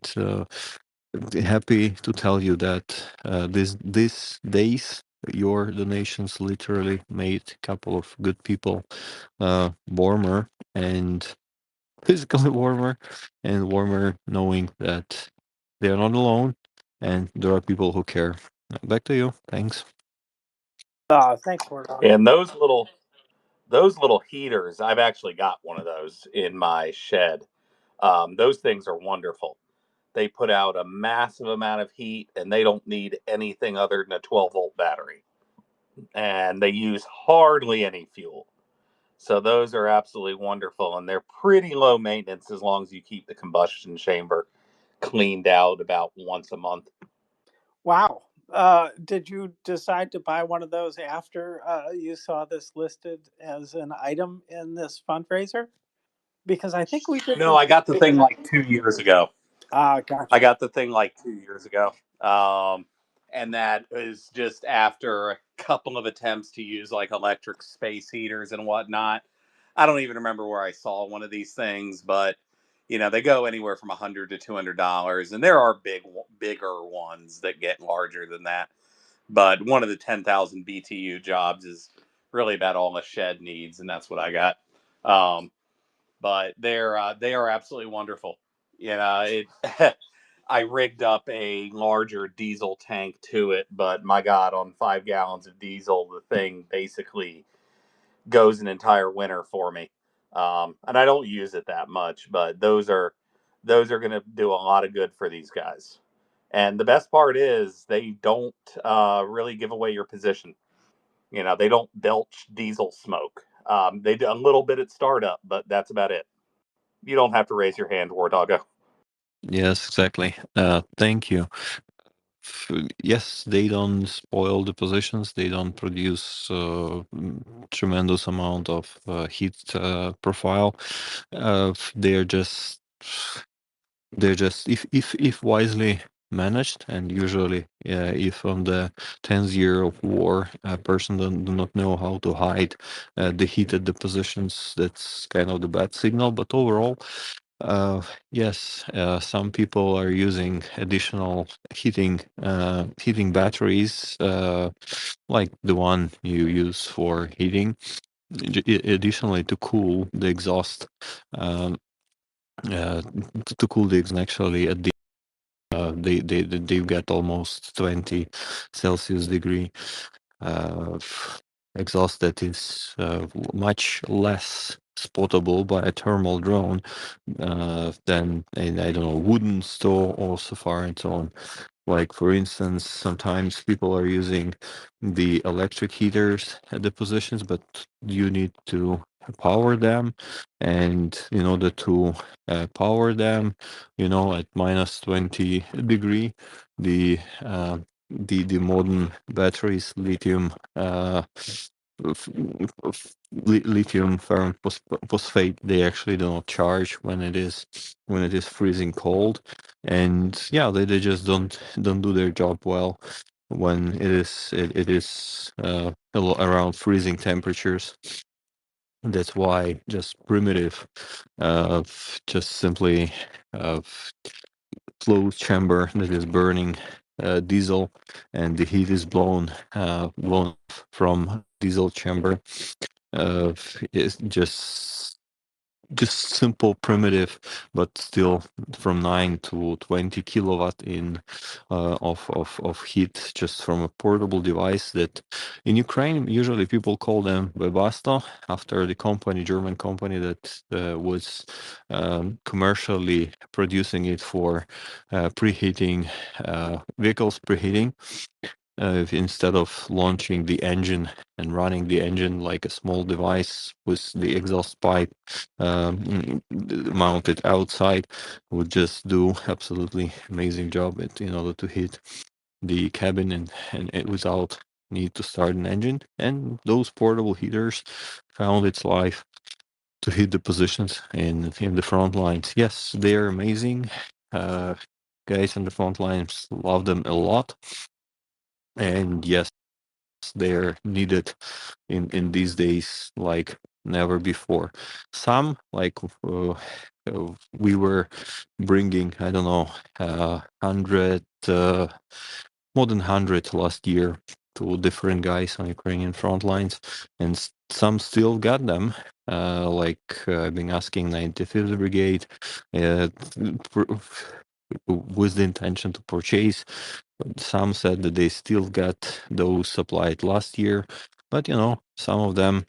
happy to tell you that these days your donations literally made a couple of good people warmer and physically warmer knowing that they're not alone and there are people who care. Back to you. Thanks. Thanks, Warlock. And those little heaters, I've actually got one of those in my shed. Those things are wonderful. They put out a massive amount of heat, and they don't need anything other than a 12-volt battery. And they use hardly any fuel. So those are absolutely wonderful, and they're pretty low maintenance as long as you keep the combustion chamber cleaned out about once a month. Wow. Did you decide to buy one of those after you saw this listed as an item in this fundraiser? Because I think we did. No, I got the thing like 2 years ago. I Gotcha. got the thing like 2 years ago. And that is just after a couple of attempts to use like electric space heaters and whatnot. I don't even remember where I saw one of these things, but they go anywhere from $100 to $200, and there are bigger ones that get larger than that. But one of the 10,000 BTU jobs is really about all a shed needs, and that's what I got. But they are absolutely wonderful. It. I rigged up a larger diesel tank to it, but my God, on 5 gallons of diesel, the thing basically goes an entire winter for me. And I don't use it that much, but those are going to do a lot of good for these guys. And the best part is they don't really give away your position. They don't belch diesel smoke. They do a little bit at startup, but that's about it. You don't have to raise your hand, War Doggo. Yes, exactly. Thank you. Yes, they don't spoil the positions. They don't produce tremendous amount of heat profile. They're just if wisely managed, and usually if on the 10th year of war a person do not know how to hide the heat at the positions, that's kind of the bad signal. But overall, yes, some people are using additional heating batteries, like the one you use for heating, additionally to cool the exhaust. Um, to cool the exhaust actually at the they get almost 20 Celsius degree exhaust that is much less spottable by a thermal drone than a, I don't know, wooden stove or so far and so on. Like for instance, sometimes people are using the electric heaters at the positions, but you need to power them, and in order to power them, at minus 20 degree, the the modern batteries, lithium lithium firm phosphate, they actually do not charge when it is freezing cold, and yeah, they just don't do their job well when it is around freezing temperatures. That's why just primitive, just simply uh, closed chamber that is burning diesel, and the heat is blown from diesel chamber. Is just just simple, primitive, but still from 9 to 20 kilowatt in of heat just from a portable device that in Ukraine usually people call them Webasto after the company, German company that was commercially producing it for preheating vehicles preheating. Instead of launching the engine and running the engine like a small device with the exhaust pipe mounted outside, would just do absolutely amazing job in order to hit the cabin and it without need to start an engine. And those portable heaters found its life to hit the positions in the front lines. Yes, they are amazing. Guys in the front lines love them a lot. And yes, they're needed in these days like never before. Some like we were bringing, I don't know, 100 more than 100 last year to different guys on Ukrainian front lines, and some still got them. I've been asking 95th Brigade with the intention to purchase. Some said that they still got those supplied last year, but some of them.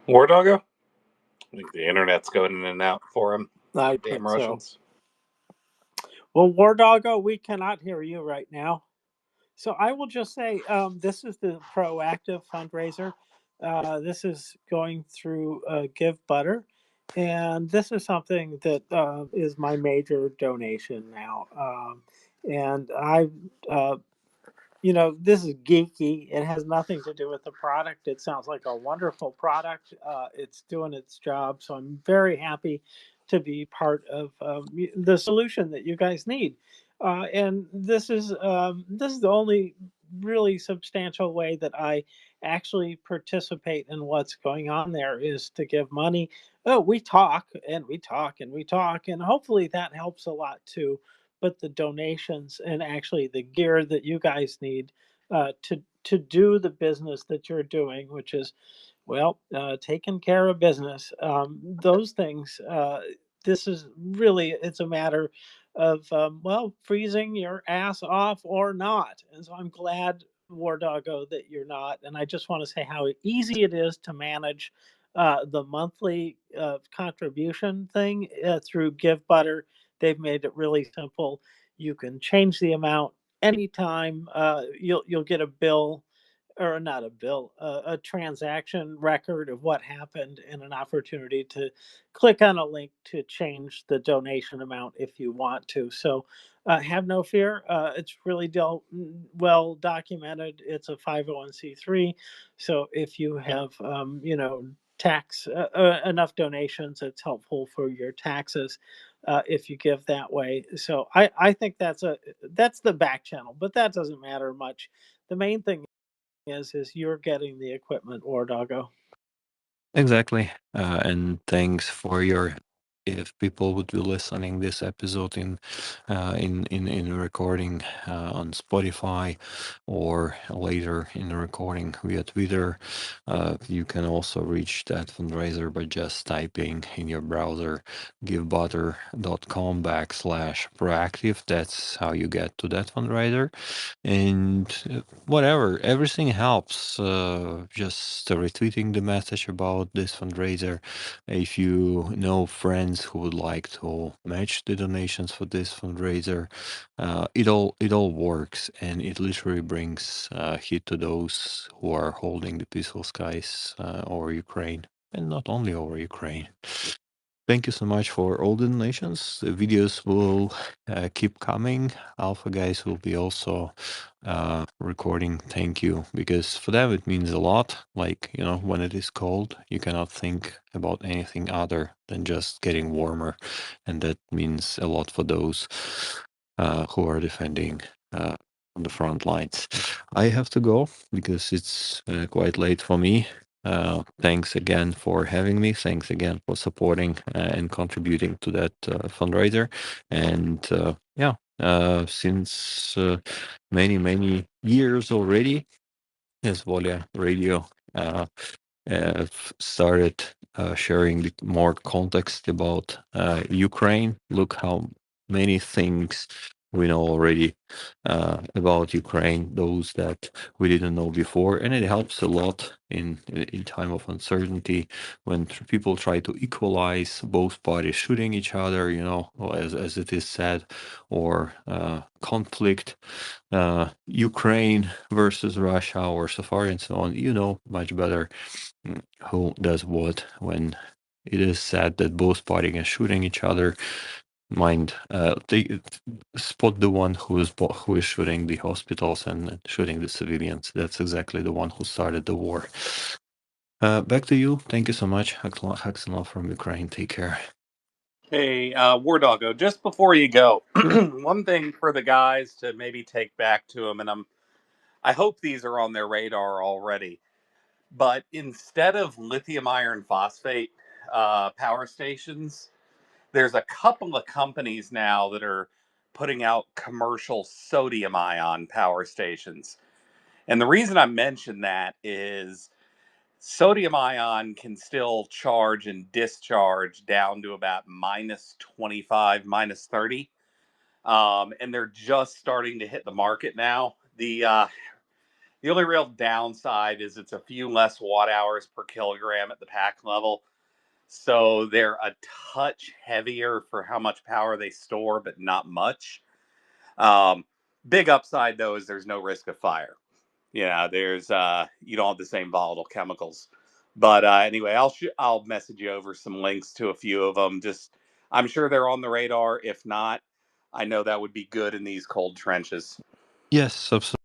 War Doggo? I think the internet's going in and out for him. I Damn think so. Russians. Well, War Doggo, we cannot hear you right now. So I will just say this is the proactive fundraiser. This is going through Give Butter. And this is something that is my major donation now. And I this is geeky. It has nothing to do with the product. It sounds like a wonderful product. It's doing its job. So I'm very happy to be part of the solution that you guys need. And this is the only really substantial way that I actually participate in what's going on there is to give money. Oh, we talk and we talk and we talk, and hopefully that helps a lot too, but the donations and actually the gear that you guys need to do the business that you're doing, which is taking care of business. Those things. This is really it's a matter of freezing your ass off or not. And so I'm glad, War Doggo, that you're not. And I just want to say how easy it is to manage the monthly contribution thing through Give Butter. They've made it really simple. You can change the amount anytime. You'll get a bill, or not a bill, a transaction record of what happened and an opportunity to click on a link to change the donation amount if you want to. So have no fear. It's really well documented. It's a 501c3. So if you have, tax enough donations, it's helpful for your taxes if you give that way. So I think that's the back channel, but that doesn't matter much. The main thing is you're getting the equipment, War Doggo. Exactly. And thanks for your. If people would be listening this episode in recording on Spotify or later in the recording via Twitter, you can also reach that fundraiser by just typing in your browser givebutter.com/proactive. That's how you get to that fundraiser. And whatever, everything helps. Just retweeting the message about this fundraiser. If you know friends who would like to match the donations for this fundraiser, it all works, and it literally brings heat to those who are holding the peaceful skies over Ukraine, and not only over Ukraine. Thank you so much for all the donations. The videos will keep coming. Alpha guys will be also recording. Thank you, because for them it means a lot. Like, when it is cold, you cannot think about anything other than just getting warmer, and that means a lot for those who are defending on the front lines. I have to go because it's quite late for me. Thanks again for having me. Thanks again for supporting and contributing to that fundraiser. And since many, many years already, as VolyaRadio started sharing more context about Ukraine. Look how many things we know already about Ukraine, those that we didn't know before, and it helps a lot in time of uncertainty when people try to equalize both parties shooting each other, as it is said, or conflict, Ukraine versus Russia or so far and so on. Much better who does what when it is said that both parties are shooting each other. They spot the one who is shooting the hospitals and shooting the civilians. That's exactly the one who started the war. Back to you. Thank you so much. Haxanov from Ukraine. Take care. Hey, War Doggo, just before you go, one thing for the guys to maybe take back to them, and I hope these are on their radar already. But instead of lithium iron phosphate power stations, there's a couple of companies now that are putting out commercial sodium ion power stations. And the reason I mention that is sodium ion can still charge and discharge down to about minus 25, minus 30. And they're just starting to hit the market now. The only real downside is it's a few less watt hours per kilogram at the pack level. So they're a touch heavier for how much power they store, but not much. Um, Big upside though is there's no risk of fire. There's you don't have the same volatile chemicals. But anyway, I'll message you over some links to a few of them. Just I'm sure they're on the radar. If not, I know that would be good in these cold trenches. Yes, absolutely.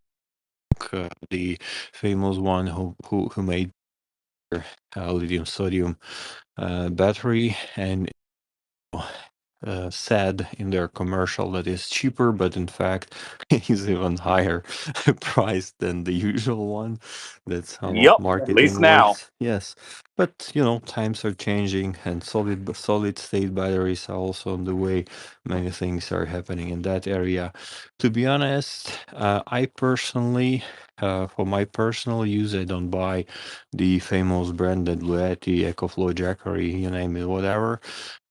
The famous one who made lithium sodium battery, and said in their commercial that is cheaper, but in fact is even higher price than the usual one. That's how Yep, at least marketing now. works. Yes, but times are changing, and solid state batteries are also on the way. Many things are happening in that area. To be honest, I personally. For my personal use, I don't buy the famous branded Luetti, EcoFlow, Jackery, you name it, whatever.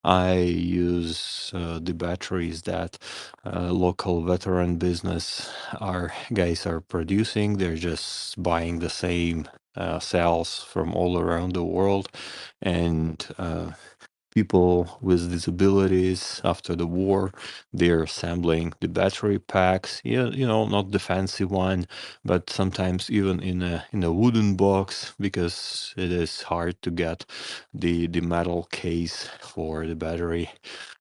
I use the batteries that local veteran business guys are producing. They're just buying the same cells from all around the world, and people with disabilities after the war, they're assembling the battery packs. Not the fancy one, but sometimes even in a wooden box, because it is hard to get the metal case for the battery,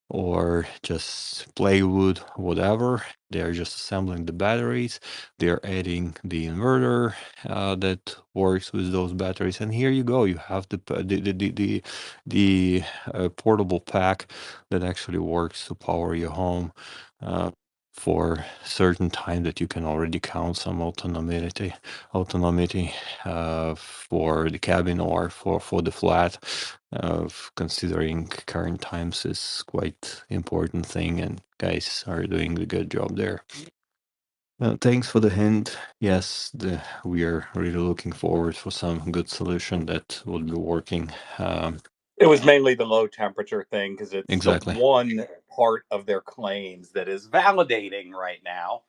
or just plywood, whatever. They're just assembling the batteries. They're adding the inverter that works with those batteries, and here you go. You have the portable pack that actually works to power your home for certain time that you can already count some autonomy for the cabin or for the flat. Considering current times is quite important thing, and guys are doing a good job there. Thanks for the hint. Yes, we are really looking forward for some good solution that will be working. It was mainly the low temperature thing because it's the Exactly. one part of their claims that is validating right now.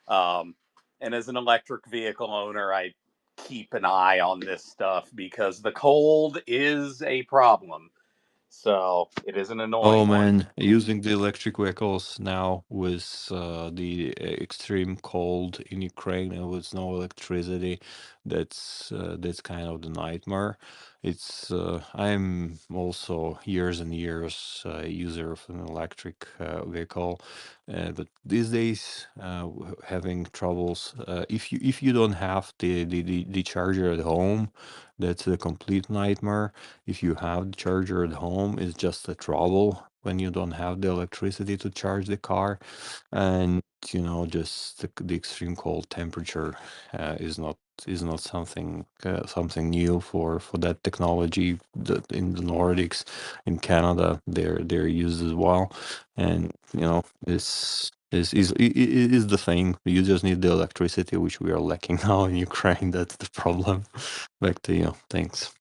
Um, and as an electric vehicle owner, I keep an eye on this stuff because the cold is a problem. So it is an Oh annoying one. man, using the electric vehicles now with the extreme cold in Ukraine and with no electricity, that's kind of the nightmare. I'm also years and years user of an electric vehicle, but these days having troubles. If you don't have the charger at home, that's a complete nightmare. If you have the charger at home, it's just a trouble when you don't have the electricity to charge the car. And just the extreme cold temperature is not something new for that technology. In the Nordics, in Canada, they're used as well, and is the thing. You just need the electricity, which we are lacking now in Ukraine. That's the problem. Back to you. Thanks.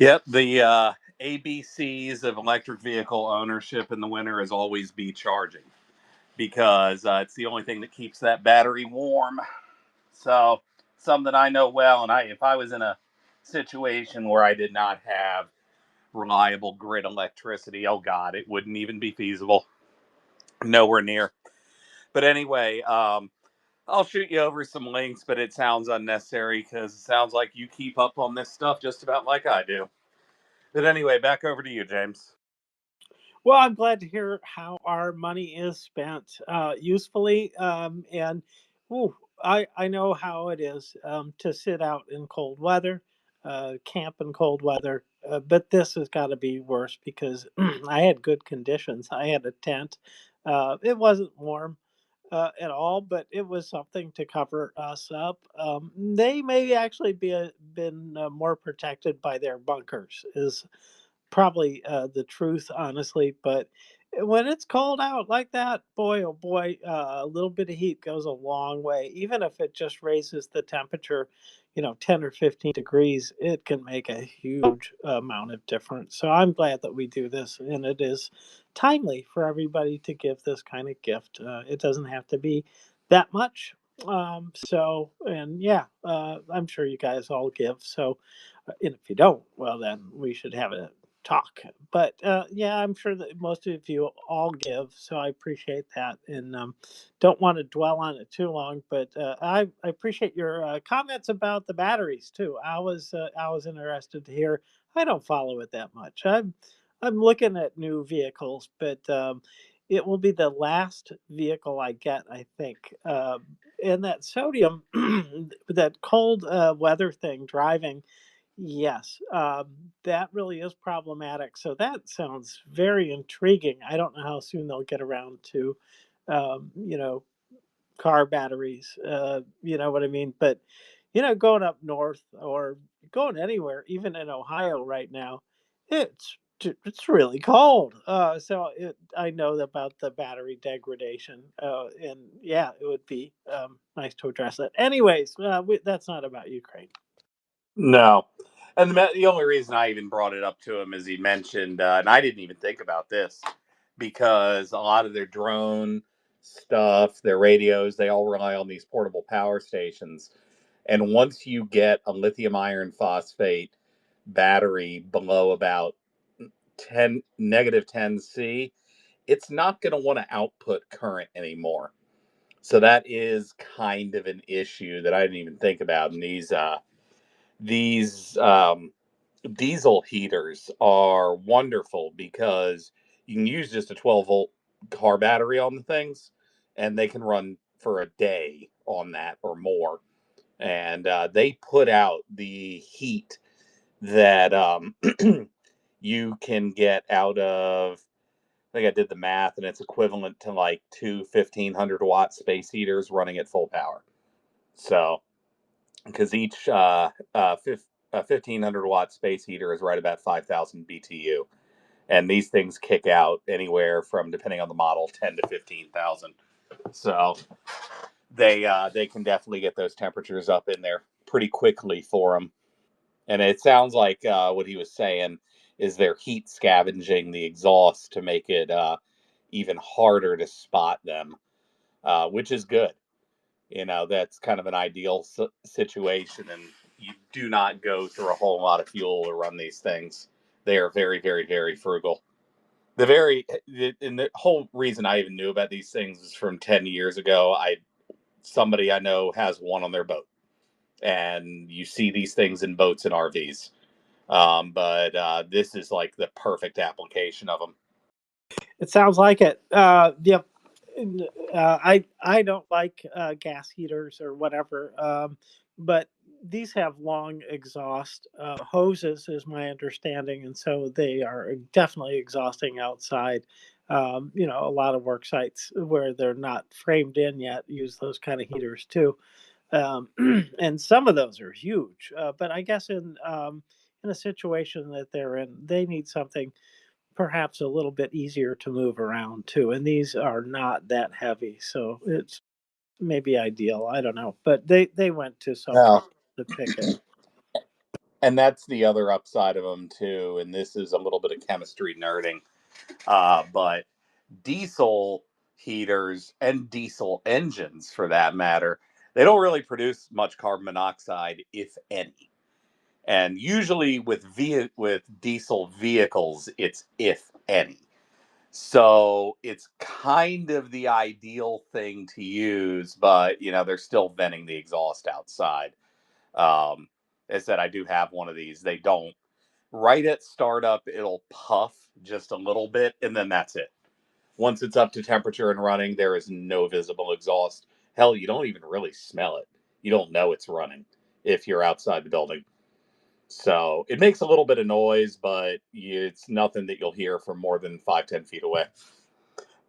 Yep, the ABCs of electric vehicle ownership in the winter is always be charging because it's the only thing that keeps that battery warm. So something I know well, and if I was in a situation where I did not have reliable grid electricity, oh God, it wouldn't even be feasible. Nowhere near. But anyway, I'll shoot you over some links, but it sounds unnecessary because it sounds like you keep up on this stuff just about like I do. But anyway, back over to you, James. Well, I'm glad to hear how our money is spent usefully. And ooh, I know how it is to sit out in cold weather, camp in cold weather. But this has got to be worse because I had good conditions. I had a tent. It wasn't warm at all, but it was something to cover us up. They may actually been more protected by their bunkers, is probably the truth, honestly. But when it's cold out like that, boy, oh boy, a little bit of heat goes a long way. Even if it just raises the temperature, 10 or 15 degrees, it can make a huge amount of difference. So I'm glad that we do this, and it is timely for everybody to give this kind of gift. It doesn't have to be that much. And yeah, I'm sure you guys all give. So, and if you don't, well, then we should have a talk. But yeah, I'm sure that most of you all give, so I appreciate that, and don't want to dwell on it too long. But I appreciate your comments about the batteries too. I was interested to hear. I don't follow it that much. I'm looking at new vehicles, but it will be the last vehicle I get, I think. And that sodium, that cold weather thing, driving. Yes, that really is problematic. So that sounds very intriguing. I don't know how soon they'll get around to, um, you know, car batteries. You know what I mean? But going up north or going anywhere, even in Ohio right now, it's really cold. I know about the battery degradation, and yeah, it would be nice to address that. Anyways, that's not about Ukraine. No. And the only reason I even brought it up to him is he mentioned, and I didn't even think about this, because a lot of their drone stuff, their radios, they all rely on these portable power stations. And once you get a lithium iron phosphate battery below about 10 negative 10C, it's not going to want to output current anymore. So that is kind of an issue that I didn't even think about. And these diesel heaters are wonderful because you can use just a 12-volt car battery on the things, and they can run for a day on that or more. And they put out the heat that you can get out of. I think I did the math, and it's equivalent to like two 1,500-watt space heaters running at full power. So, because each 1,500-watt space heater is right about 5,000 BTU, and these things kick out anywhere from, depending on the model, 10 to 15,000. So they can definitely get those temperatures up in there pretty quickly for them. And it sounds like what he was saying is they're heat scavenging the exhaust to make it even harder to spot them, which is good. That's kind of an ideal situation, and you do not go through a whole lot of fuel to run these things. They are very, very, very frugal. And the whole reason I even knew about these things is from 10 years ago. Somebody I know has one on their boat, and you see these things in boats and RVs. But this is like the perfect application of them. It sounds like it. Yeah, I don't like gas heaters or whatever, but these have long exhaust hoses, is my understanding, and so they are definitely exhausting outside. A lot of work sites where they're not framed in yet use those kind of heaters too, um, and some of those are huge. But I guess in a situation that they're in, they need something perhaps a little bit easier to move around too. And these are not that heavy, so it's maybe ideal. I don't know, but they went to some No, trouble to pick it. And that's the other upside of them too. And this is a little bit of chemistry nerding, but diesel heaters and diesel engines, for that matter, they don't really produce much carbon monoxide, if any. And usually with diesel vehicles, it's if any. So it's kind of the ideal thing to use, but they're still venting the exhaust outside. As I said, I do have one of these. They don't. Right at startup, it'll puff just a little bit, and then that's it. Once it's up to temperature and running, there is no visible exhaust. Hell, you don't even really smell it. You don't know it's running if you're outside the building. So it makes a little bit of noise, but it's nothing that you'll hear from more than 5-10 feet away.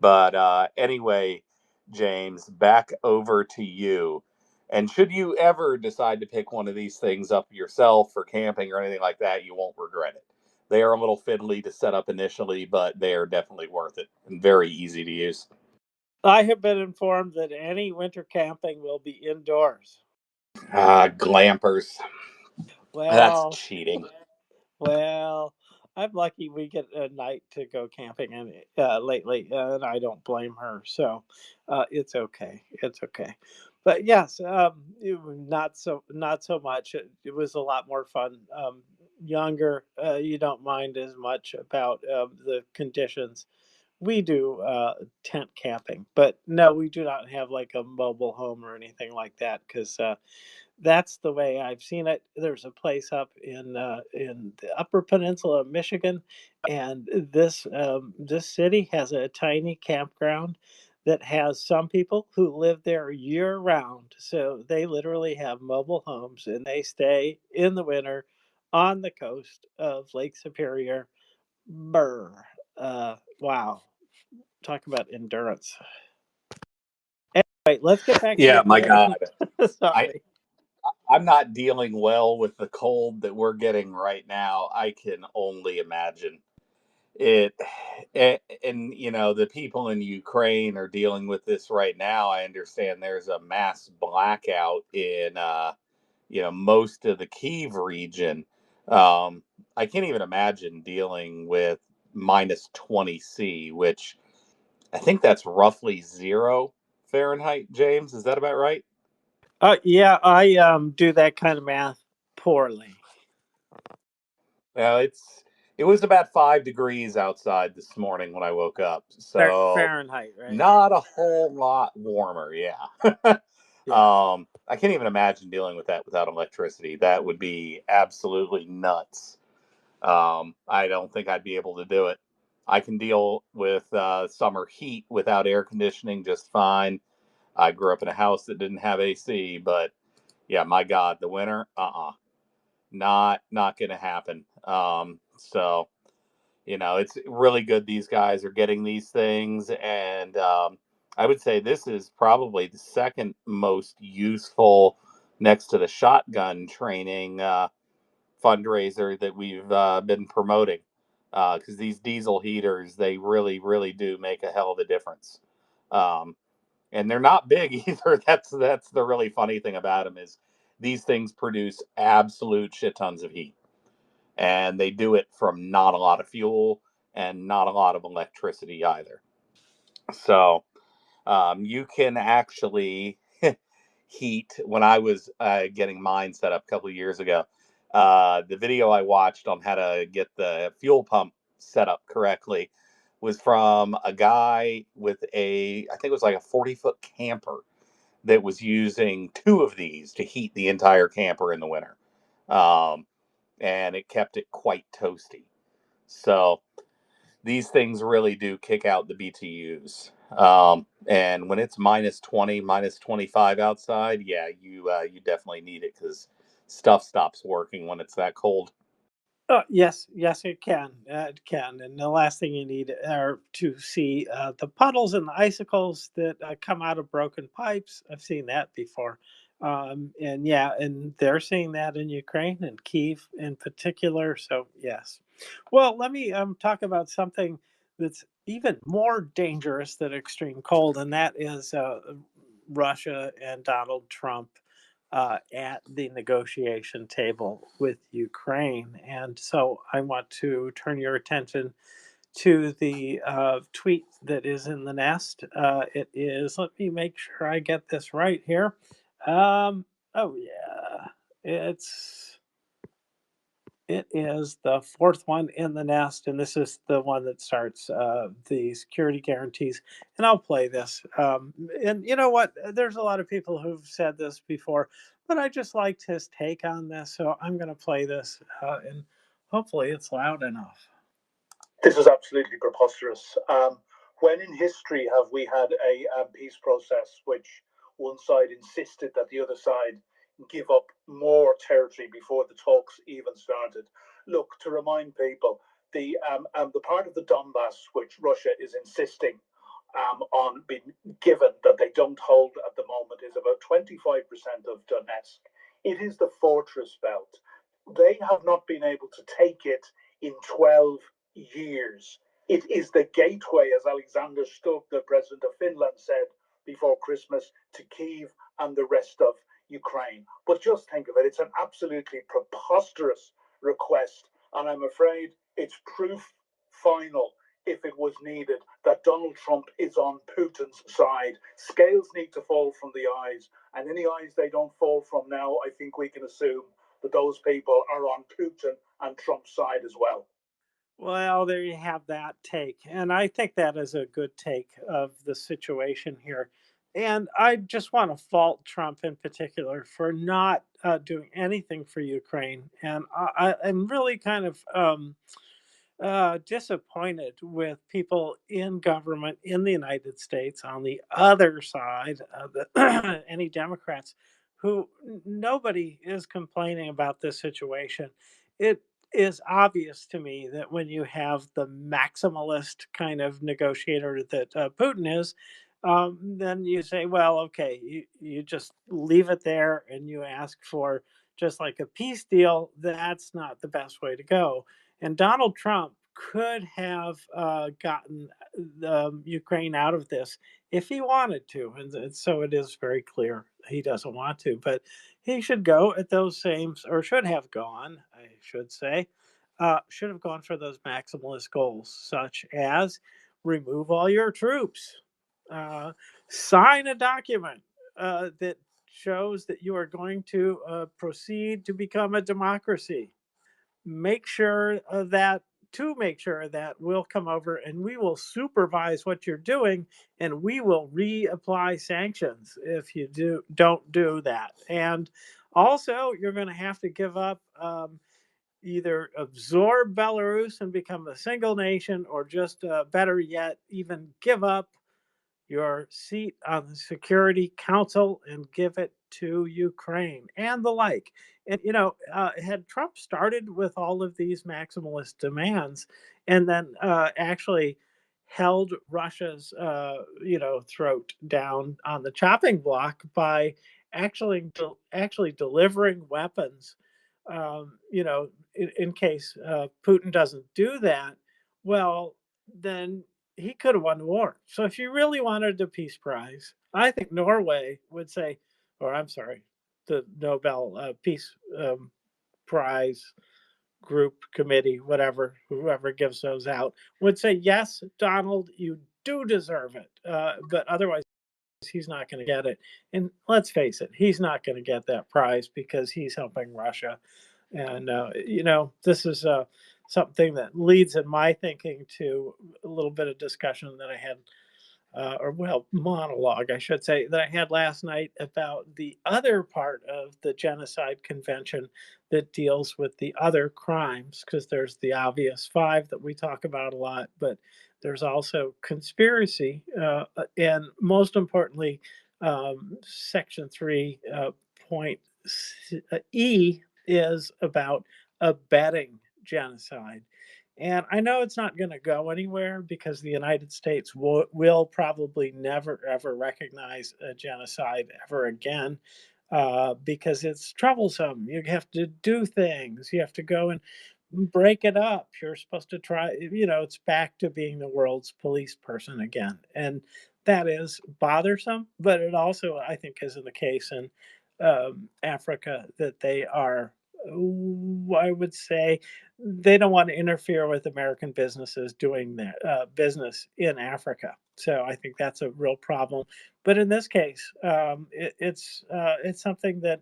But anyway, James, back over to you. And should you ever decide to pick one of these things up yourself for camping or anything like that, you won't regret it. They are a little fiddly to set up initially, but they are definitely worth it and very easy to use. I have been informed that any winter camping will be indoors. Glampers. That's Well, cheating. well, I'm lucky we get a night to go camping and lately, and I don't blame her. So it's okay. It's okay. But yes, not so much. It was a lot more fun. Younger, you don't mind as much about the conditions. We do tent camping, but no, we do not have like a mobile home or anything like that because that's the way I've seen it. There's a place up in the Upper Peninsula of Michigan, and this city has a tiny campground that has some people who live there year round. So they literally have mobile homes, and they stay in the winter on the coast of Lake Superior. Brr. Wow. Talk about endurance. Anyway, let's get back to Yeah, the my God. game. I, Sorry. I'm not dealing well with the cold that we're getting right now. I can only imagine it. And the people in Ukraine are dealing with this right now. I understand there's a mass blackout in most of the Kiev region. Um, I can't even imagine dealing with minus 20 C, which I think that's roughly 0 Fahrenheit. James, is that about right? Yeah, I do that kind of math poorly. Well, it was about 5 degrees outside this morning when I woke up, so Fahrenheit, right? not a whole lot warmer. Yeah. Yeah. I can't even imagine dealing with that without electricity. That would be absolutely nuts. I don't think I'd be able to do it. I can deal with summer heat without air conditioning just fine. I grew up in a house that didn't have AC, but yeah, my God, the winter, not gonna happen. So it's really good these guys are getting these things, and I would say this is probably the second most useful next to the shotgun training fundraiser that we've been promoting, because these diesel heaters, they really, really do make a hell of a difference. Um, and they're not big either. That's the really funny thing about them is these things produce absolute shit tons of heat, and they do it from not a lot of fuel and not a lot of electricity either. So you can actually heat. When I was getting mine set up a couple of years ago, the video I watched on how to get the fuel pump set up correctly was from a guy with I think it was like a 40-foot camper that was using two of these to heat the entire camper in the winter. Um, and it kept it quite toasty. So these things really do kick out the BTUs. And when it's minus 20, minus 25 outside, yeah, you definitely need it because stuff stops working when it's that cold. Yes, yes, it can. It can. And the last thing you need are to see the puddles and the icicles that come out of broken pipes. I've seen that before. And yeah, and they're seeing that in Ukraine and Kiev in particular. So, yes. Well, let me talk about something that's even more dangerous than extreme cold, and that is Russia and Donald Trump. at the negotiation table with Ukraine. And so I want to turn your attention to the tweet that is in the nest. It is, let me make sure I get this right here. Oh, yeah. It is the fourth one in the nest, and this is the one that starts the security guarantees. And I'll play this. And you know what? There's a lot of people who've said this before, but I just liked his take on this, so I'm going to play this, and hopefully it's loud enough. This is absolutely preposterous. When in history have we had a peace process which one side insisted that the other side give up more territory before the talks even started? Look, to remind people, the part of the Donbass which Russia is insisting on being given that they don't hold at the moment is about 25% of Donetsk. It is the fortress belt. They have not been able to take it in 12 years. It is the gateway, as Alexander Stubb, the president of Finland, said before Christmas, to Kyiv and the rest of Ukraine. But just think of it, it's an absolutely preposterous request. And I'm afraid it's proof final, if it was needed, that Donald Trump is on Putin's side. Scales need to fall from the eyes, and any eyes they don't fall from now, I think we can assume that those people are on Putin and Trump's side as well. Well, there you have that take. And I think that is a good take of the situation here. And I just want to fault Trump in particular for not doing anything for Ukraine. And I'm really kind of disappointed with people in government in the United States on the other side of the any Democrats who nobody is complaining about this situation. It is obvious to me that when you have the maximalist kind of negotiator that Putin is, then you say, well, okay, you just leave it there and you ask for just like a peace deal. That's not the best way to go. And Donald Trump could have gotten Ukraine out of this if he wanted to. And so it is very clear he doesn't want to. But he should go at those same, or should have gone, I should say, should have gone for those maximalist goals, such as remove all your troops, uh, sign a document that shows that you are going to proceed to become a democracy, make sure that we'll come over and we will supervise what you're doing, and we will reapply sanctions if you don't do that. And also you're going to have to give up, either absorb Belarus and become a single nation, or just better yet, even give up your seat on the Security Council and give it to Ukraine and the like. And, had Trump started with all of these maximalist demands and then actually held Russia's, throat down on the chopping block by actually delivering weapons, in case Putin doesn't do that, well, then he could have won the war. So if you really wanted the Peace Prize, I think Norway would say, or I'm sorry, the Nobel Peace Prize group, committee, whatever, whoever gives those out, would say, yes, Donald, you do deserve it. But otherwise, he's not going to get it. And let's face it, he's not going to get that prize because he's helping Russia. And, this is something that leads in my thinking to a little bit of discussion that I had, monologue, I should say, that I had last night about the other part of the Genocide Convention that deals with the other crimes, because there's the obvious five that we talk about a lot, but there's also conspiracy, and most importantly, Section 3, point E is about abetting genocide. And I know it's not going to go anywhere because the United States will probably never, ever recognize a genocide ever again, because it's troublesome. You have to do things, you have to go and break it up. You're supposed to try, it's back to being the world's police person again. And that is bothersome, but it also, I think, isn't the case. And Africa that they are, I would say, they don't want to interfere with American businesses doing their business in Africa. So I think that's a real problem. But in this case, it's something that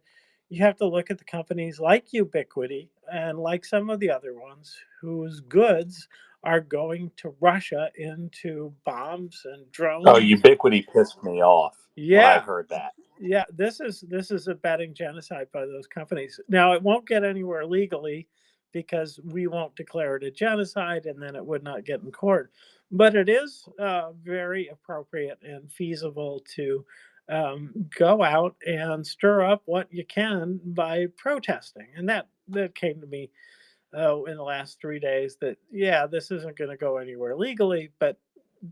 you have to look at the companies like Ubiquity and like some of the other ones whose goods are going to Russia into bombs and Oh, drones. Ubiquity pissed me off when I Yeah, heard that. yeah, this is abetting genocide by those companies. Now, it won't get anywhere legally because we won't declare it a genocide, and then it would not get in court. But it is very appropriate and feasible to go out and stir up what you can by protesting, and that came to me in the last 3 days. That yeah, this isn't going to go anywhere legally, but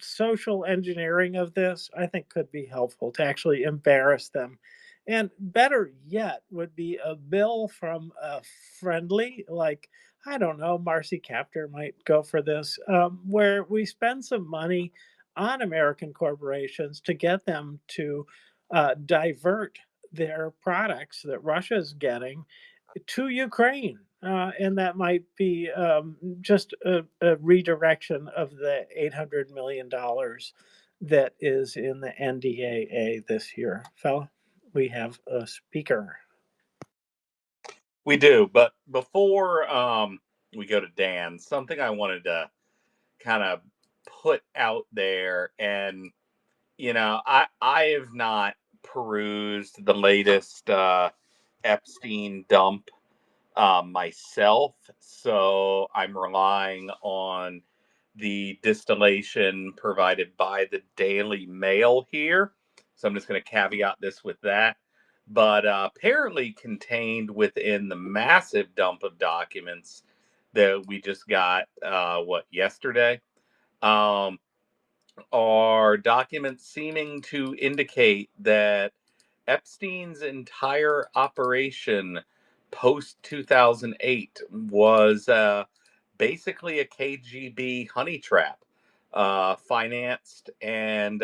social engineering of this, I think, could be helpful to actually embarrass them. And better yet would be a bill from a friendly, like, I don't know, Marcy Kaptur might go for this, where we spend some money on American corporations to get them to divert their products that Russia's getting to Ukraine. And that might be just a redirection of the $800 million that is in the NDAA this year. Fella, we have a speaker. We do, but before we go to Dan, something I wanted to kind of put out there, and I have not perused the latest Epstein dump myself, so I'm relying on the distillation provided by the Daily Mail here. So I'm just going to caveat this with that. But apparently, contained within the massive dump of documents that we just got, yesterday, um, are documents seeming to indicate that Epstein's entire operation post 2008 was basically a KGB honey trap, financed and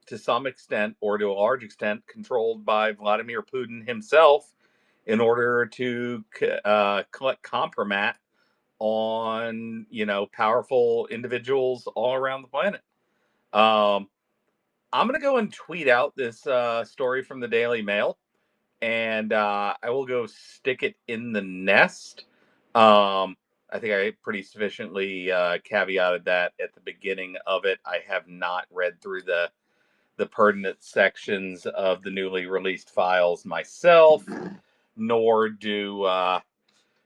to some extent, or to a large extent, controlled by Vladimir Putin himself in order to collect compromat on powerful individuals all around the planet. Um, I'm going to go and tweet out this story from the Daily Mail, and I will go stick it in the nest. I think I pretty sufficiently caveated that at the beginning of it. I have not read through the pertinent sections of the newly released files myself, nor do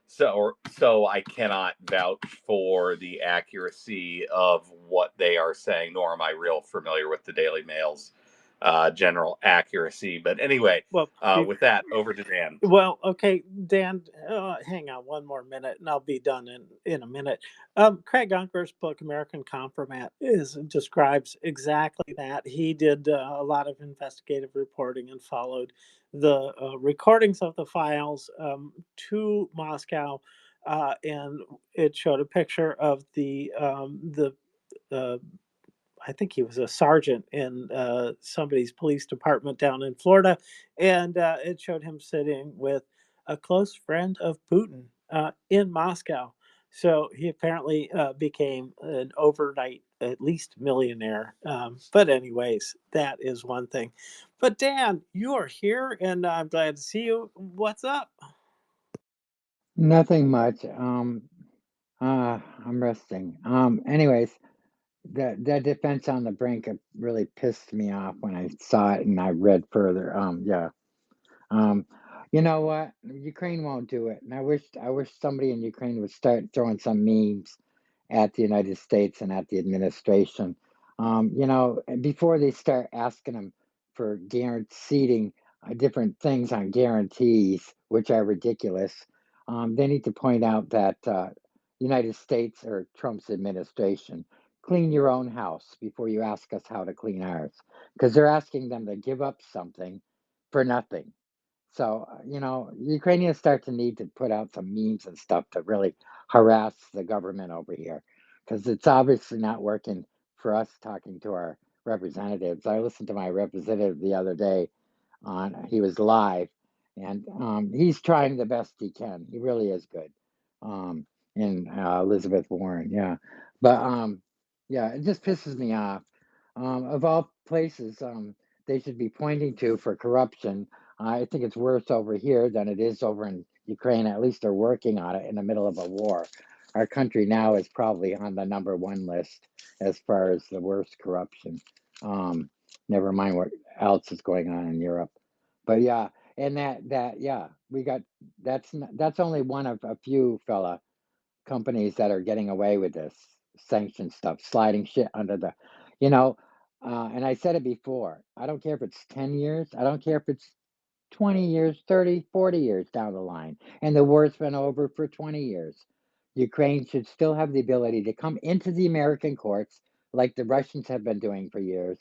so I cannot vouch for the accuracy of what they are saying, nor am I real familiar with the Daily Mail's general accuracy. But anyway, Well, with that, over to Dan. well, okay, Dan, hang on one more minute, and I'll be done in a minute. Craig Unker's book, American Compromat, describes exactly that. He did a lot of investigative reporting and followed the recordings of the files to Moscow, and it showed a picture of the uh, I think he was a sergeant in somebody's police department down in Florida, and it showed him sitting with a close friend of Putin in Moscow. So he apparently became an overnight, at least millionaire. But anyways, that is one thing. But Dan, you are here, and I'm glad to see you. What's up? Nothing much. I'm resting. Anyways, the defense on the brink really pissed me off when I saw it and I read further. Yeah. Um, you know what? Ukraine won't do it, and I wish somebody in Ukraine would start throwing some memes at the United States and at the administration. And before they start asking them for guaranteeing different things on guarantees, which are ridiculous, they need to point out that United States or Trump's administration clean your own house before you ask us how to clean ours, because they're asking them to give up something for nothing. So, Ukrainians start to need to put out some memes and stuff to really harass the government over here because it's obviously not working for us talking to our representatives. I listened to my representative the other day on. He was live, and he's trying the best he can. He really is good. Um, and Elizabeth Warren, yeah, but yeah, it just pisses me off. Of all places, they should be pointing to for corruption. I think it's worse over here than it is over in Ukraine. At least they're working on it in the middle of a war. Our country now is probably on the #1 list as far as the worst corruption. Never mind what else is going on in Europe. But yeah, and that yeah, we got that's only one of a few fella companies that are getting away with this sanction stuff, sliding shit under the, you know, and I said it before. I don't care if it's 10 years. I don't care if it's 20 years, 30, 40 years down the line, and the war's been over for 20 years. Ukraine should still have the ability to come into the American courts like the Russians have been doing for years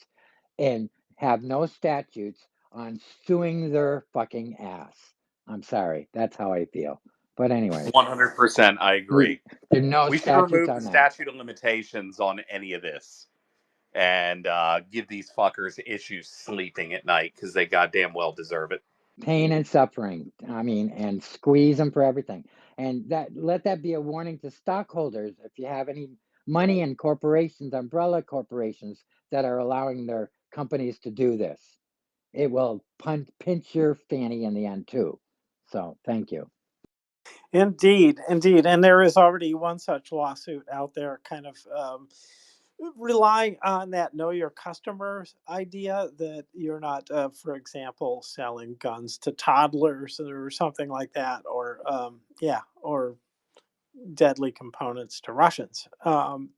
and have no statutes on suing their fucking ass. I'm sorry. That's how I feel. But anyway, 100%, I agree. there are no We should statutes remove the on that. statute of limitations on any of this and give these fuckers issues sleeping at night because they goddamn well deserve it. Pain and suffering. I mean, and squeeze them for everything. And that let that be a warning to stockholders if you have any money in corporations, umbrella corporations that are allowing their companies to do this. It will pinch your fanny in the end too. So thank you. Indeed, indeed. And there is already one such lawsuit out there, kind of relying on that know your customers idea, that you're not, for example, selling guns to toddlers or something like that, or, yeah, or deadly components to Russians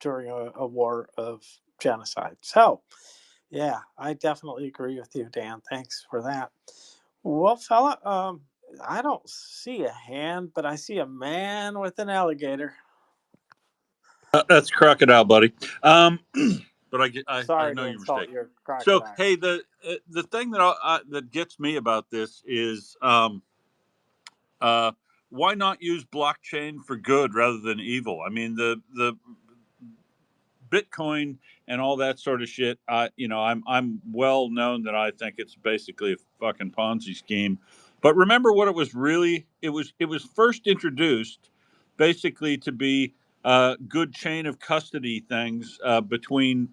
during a war of genocide. So, yeah, I definitely agree with you, Dan. Thanks for that. Well, fella, I don't see a hand, but I see a man with an alligator. That's crocodile, buddy. But I Sorry know to your insult mistake. your So crocodile. hey, the thing that gets me about this is uh, why not use blockchain for good rather than evil? I mean the Bitcoin and all that sort of shit. I'm well known that I think it's basically a fucking Ponzi scheme. But remember what it was really? It was first introduced basically to be good chain of custody things between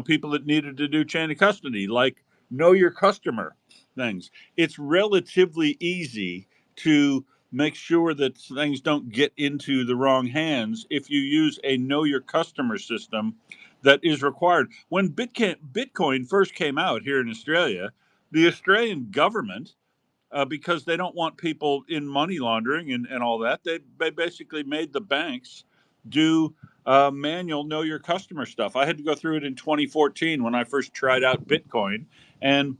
people that needed to do chain of custody, like know your customer things. It's relatively easy to make sure that things don't get into the wrong hands if you use a know your customer system that is required. When Bitcoin first came out here in Australia, the Australian government, because they don't want people in money laundering and all that, they basically made the banks do manual know your customer stuff. I had to go through it in 2014 when I first tried out Bitcoin. And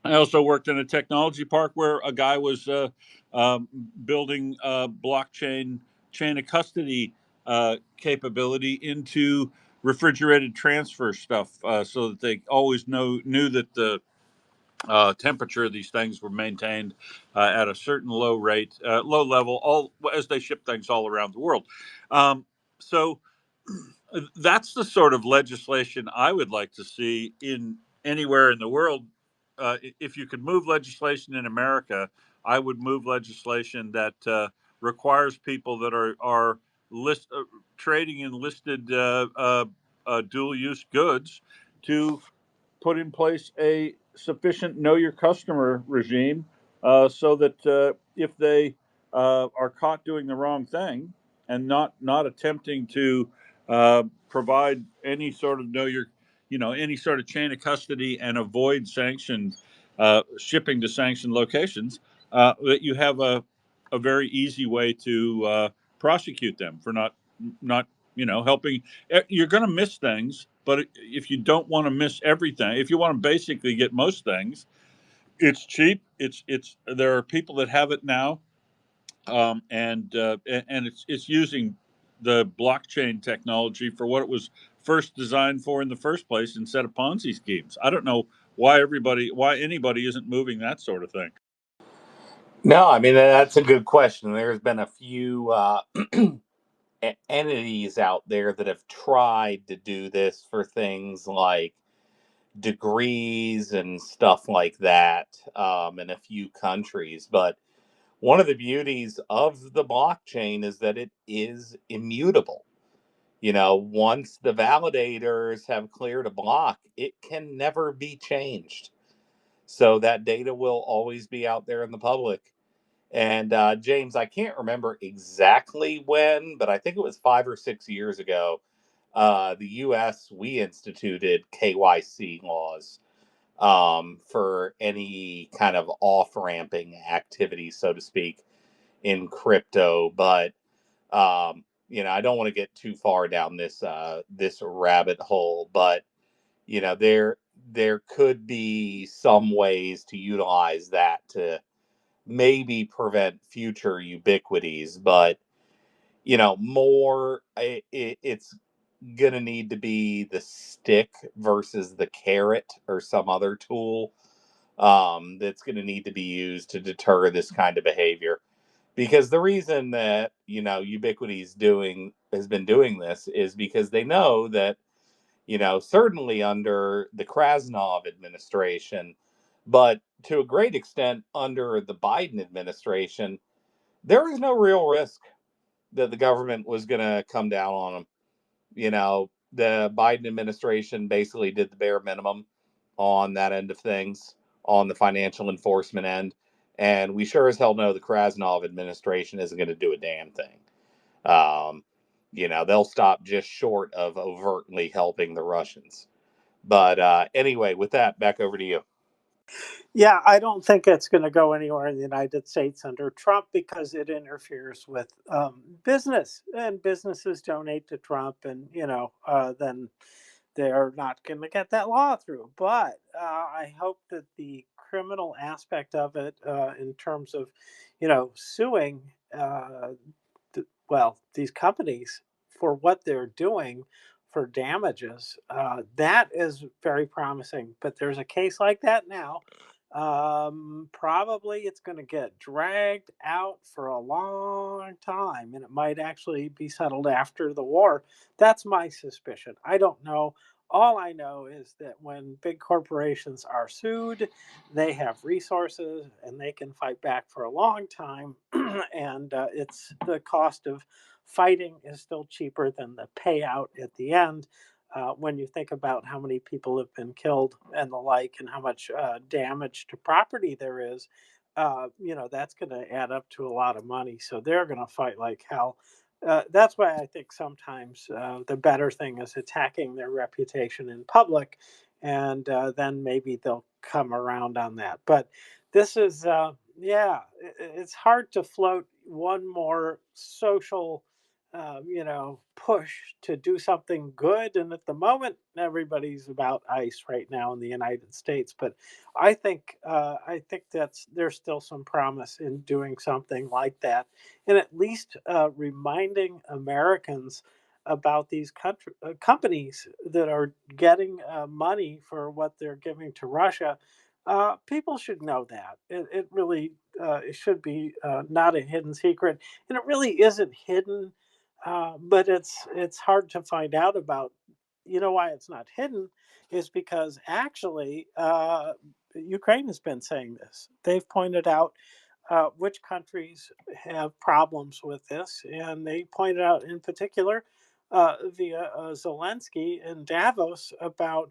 I also worked in a technology park where a guy was building blockchain chain of custody capability into refrigerated transfer stuff, so that they always knew that the temperature of these things were maintained at a certain low level, all as they ship things all around the world. So that's the sort of legislation I would like to see in anywhere in the world. If you could move legislation in America, I would move legislation that requires people that are trading in listed dual use goods to put in place a sufficient know your customer regime, so that if they are caught doing the wrong thing and not attempting to provide any sort of any sort of chain of custody and avoid sanctions, shipping to sanctioned locations, that you have a very easy way to prosecute them for not helping. You're going to miss things, but if you don't want to miss everything, if you want to basically get most things, it's cheap. It's there are people that have it now, and it's using the blockchain technology for what it was first designed for in the first place, instead of Ponzi schemes. I don't know why anybody isn't moving that sort of thing. No, I mean, that's a good question. There's been a few entities out there that have tried to do this for things like degrees and stuff like that in a few countries. But one of the beauties of the blockchain is that it is immutable. Once the validators have cleared a block, it can never be changed. So that data will always be out there in the public. And James, I can't remember exactly when, but I think it was 5 or 6 years ago. The U.S. we instituted KYC laws for any kind of off-ramping activity, so to speak, in crypto. But I don't want to get too far down this rabbit hole. But there could be some ways to utilize that to maybe prevent future ubiquities. But more it's gonna need to be the stick versus the carrot or some other tool that's gonna need to be used to deter this kind of behavior. Because the reason that Ubiquity's doing has been doing this is because they know that certainly under the Krasnov administration, but to a great extent under the Biden administration, there was no real risk that the government was going to come down on them. The Biden administration basically did the bare minimum on that end of things, on the financial enforcement end. And we sure as hell know the Krasnov administration isn't going to do a damn thing. Um, they'll stop just short of overtly helping the Russians. But anyway, with that, back over to you. Yeah, I don't think it's going to go anywhere in the United States under Trump because it interferes with business, and businesses donate to Trump, and then they're not going to get that law through. But I hope that the criminal aspect of it, in terms of suing, these companies for what they're doing for damages, that is very promising. But there's a case like that now. Probably it's going to get dragged out for a long time, and it might actually be settled after the war. That's my suspicion. I don't know. All I know is that when big corporations are sued, they have resources and they can fight back for a long time. And it's the cost of fighting is still cheaper than the payout at the end. When you think about how many people have been killed and the like, and how much damage to property there is, that's going to add up to a lot of money. So they're going to fight like hell. That's why I think sometimes the better thing is attacking their reputation in public, and then maybe they'll come around on that. But this is, it's hard to float one more social push to do something good. And at the moment, everybody's about ICE right now in the United States. But I think there's still some promise in doing something like that, and at least reminding Americans about these companies that are getting money for what they're giving to Russia. People should know that. It really it should be not a hidden secret, and it really isn't hidden, but it's hard to find out about. You know why it's not hidden is because actually Ukraine has been saying this. They've pointed out which countries have problems with this, and they pointed out in particular via Zelensky in Davos about.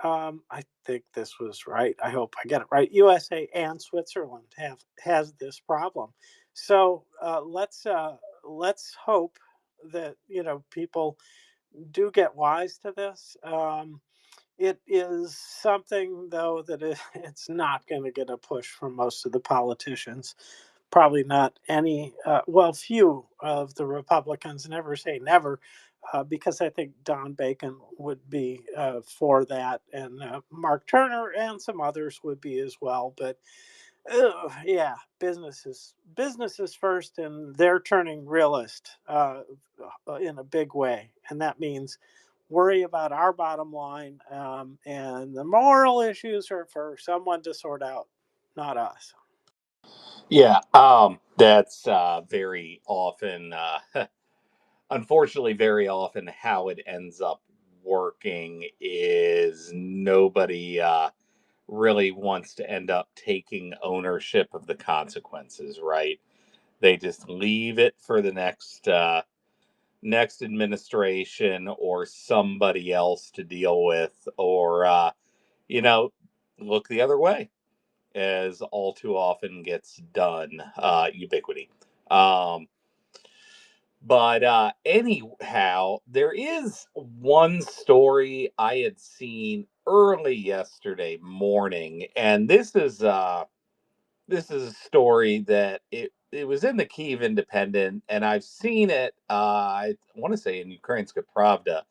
I think this was right. I hope I get it right. USA and Switzerland has this problem. So let's hope that people do get wise to this. It is something though that it's not going to get a push from most of the politicians. Probably not any. Few of the Republicans. Never say never, because I think Don Bacon would be for that, and Mark Turner and some others would be as well. But yeah, businesses first, and they're turning realist in a big way, and that means worry about our bottom line, and the moral issues are for someone to sort out, not us. Yeah, that's very often, unfortunately, very often how it ends up working is nobody really wants to end up taking ownership of the consequences, right? They just leave it for the next administration or somebody else to deal with, or you know, look the other way, as all too often gets done. Ubiquity. Um, but anyhow, there is one story I had seen early yesterday morning, and this is a story that it was in the Kyiv Independent, and I've seen it. I want to say in Ukrainska Pravda,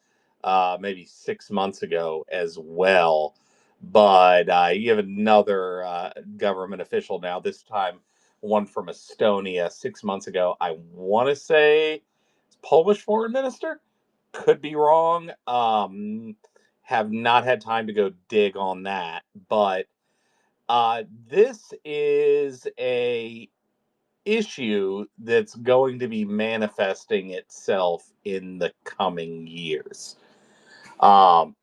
maybe 6 months ago as well. But you have another government official now. This time, one from Estonia 6 months ago. I want to say it's Polish foreign minister. Could be wrong. Have not had time to go dig on that, but this is a issue that's going to be manifesting itself in the coming years. Um,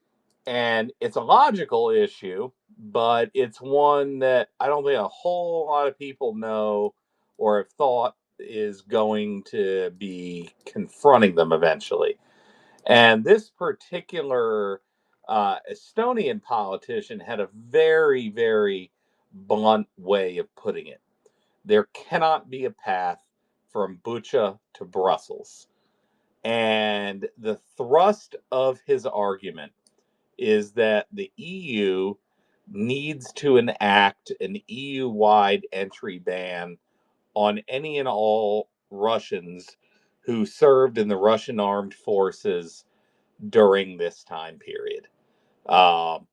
and it's a logical issue, but it's one that I don't think a whole lot of people know or have thought is going to be confronting them eventually. And this particular Estonian politician had a very, very blunt way of putting it. There cannot be a path from Bucha to Brussels. And the thrust of his argument is that the EU needs to enact an EU wide entry ban on any and all Russians who served in the Russian armed forces during this time period. Um,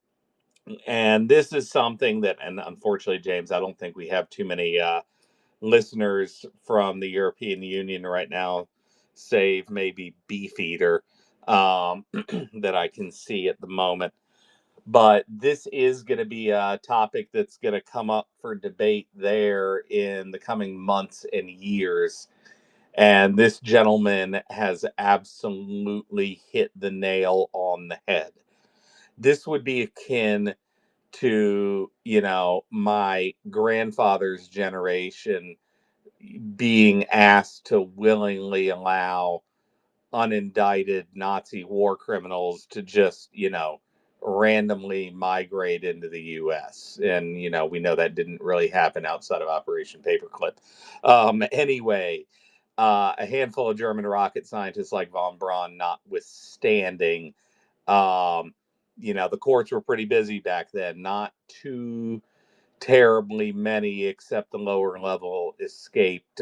and this is something that, and unfortunately, James, I don't think we have too many listeners from the European Union right now, save maybe Beefeater, that I can see at the moment. But this is going to be a topic that's going to come up for debate there in the coming months and years. And this gentleman has absolutely hit the nail on the head. This would be akin to, my grandfather's generation being asked to willingly allow unindicted Nazi war criminals to just, randomly migrate into the US. And, we know that didn't really happen outside of Operation Paperclip. Anyway, a handful of German rocket scientists like von Braun notwithstanding, the courts were pretty busy back then. Not too terribly many, except the lower level, escaped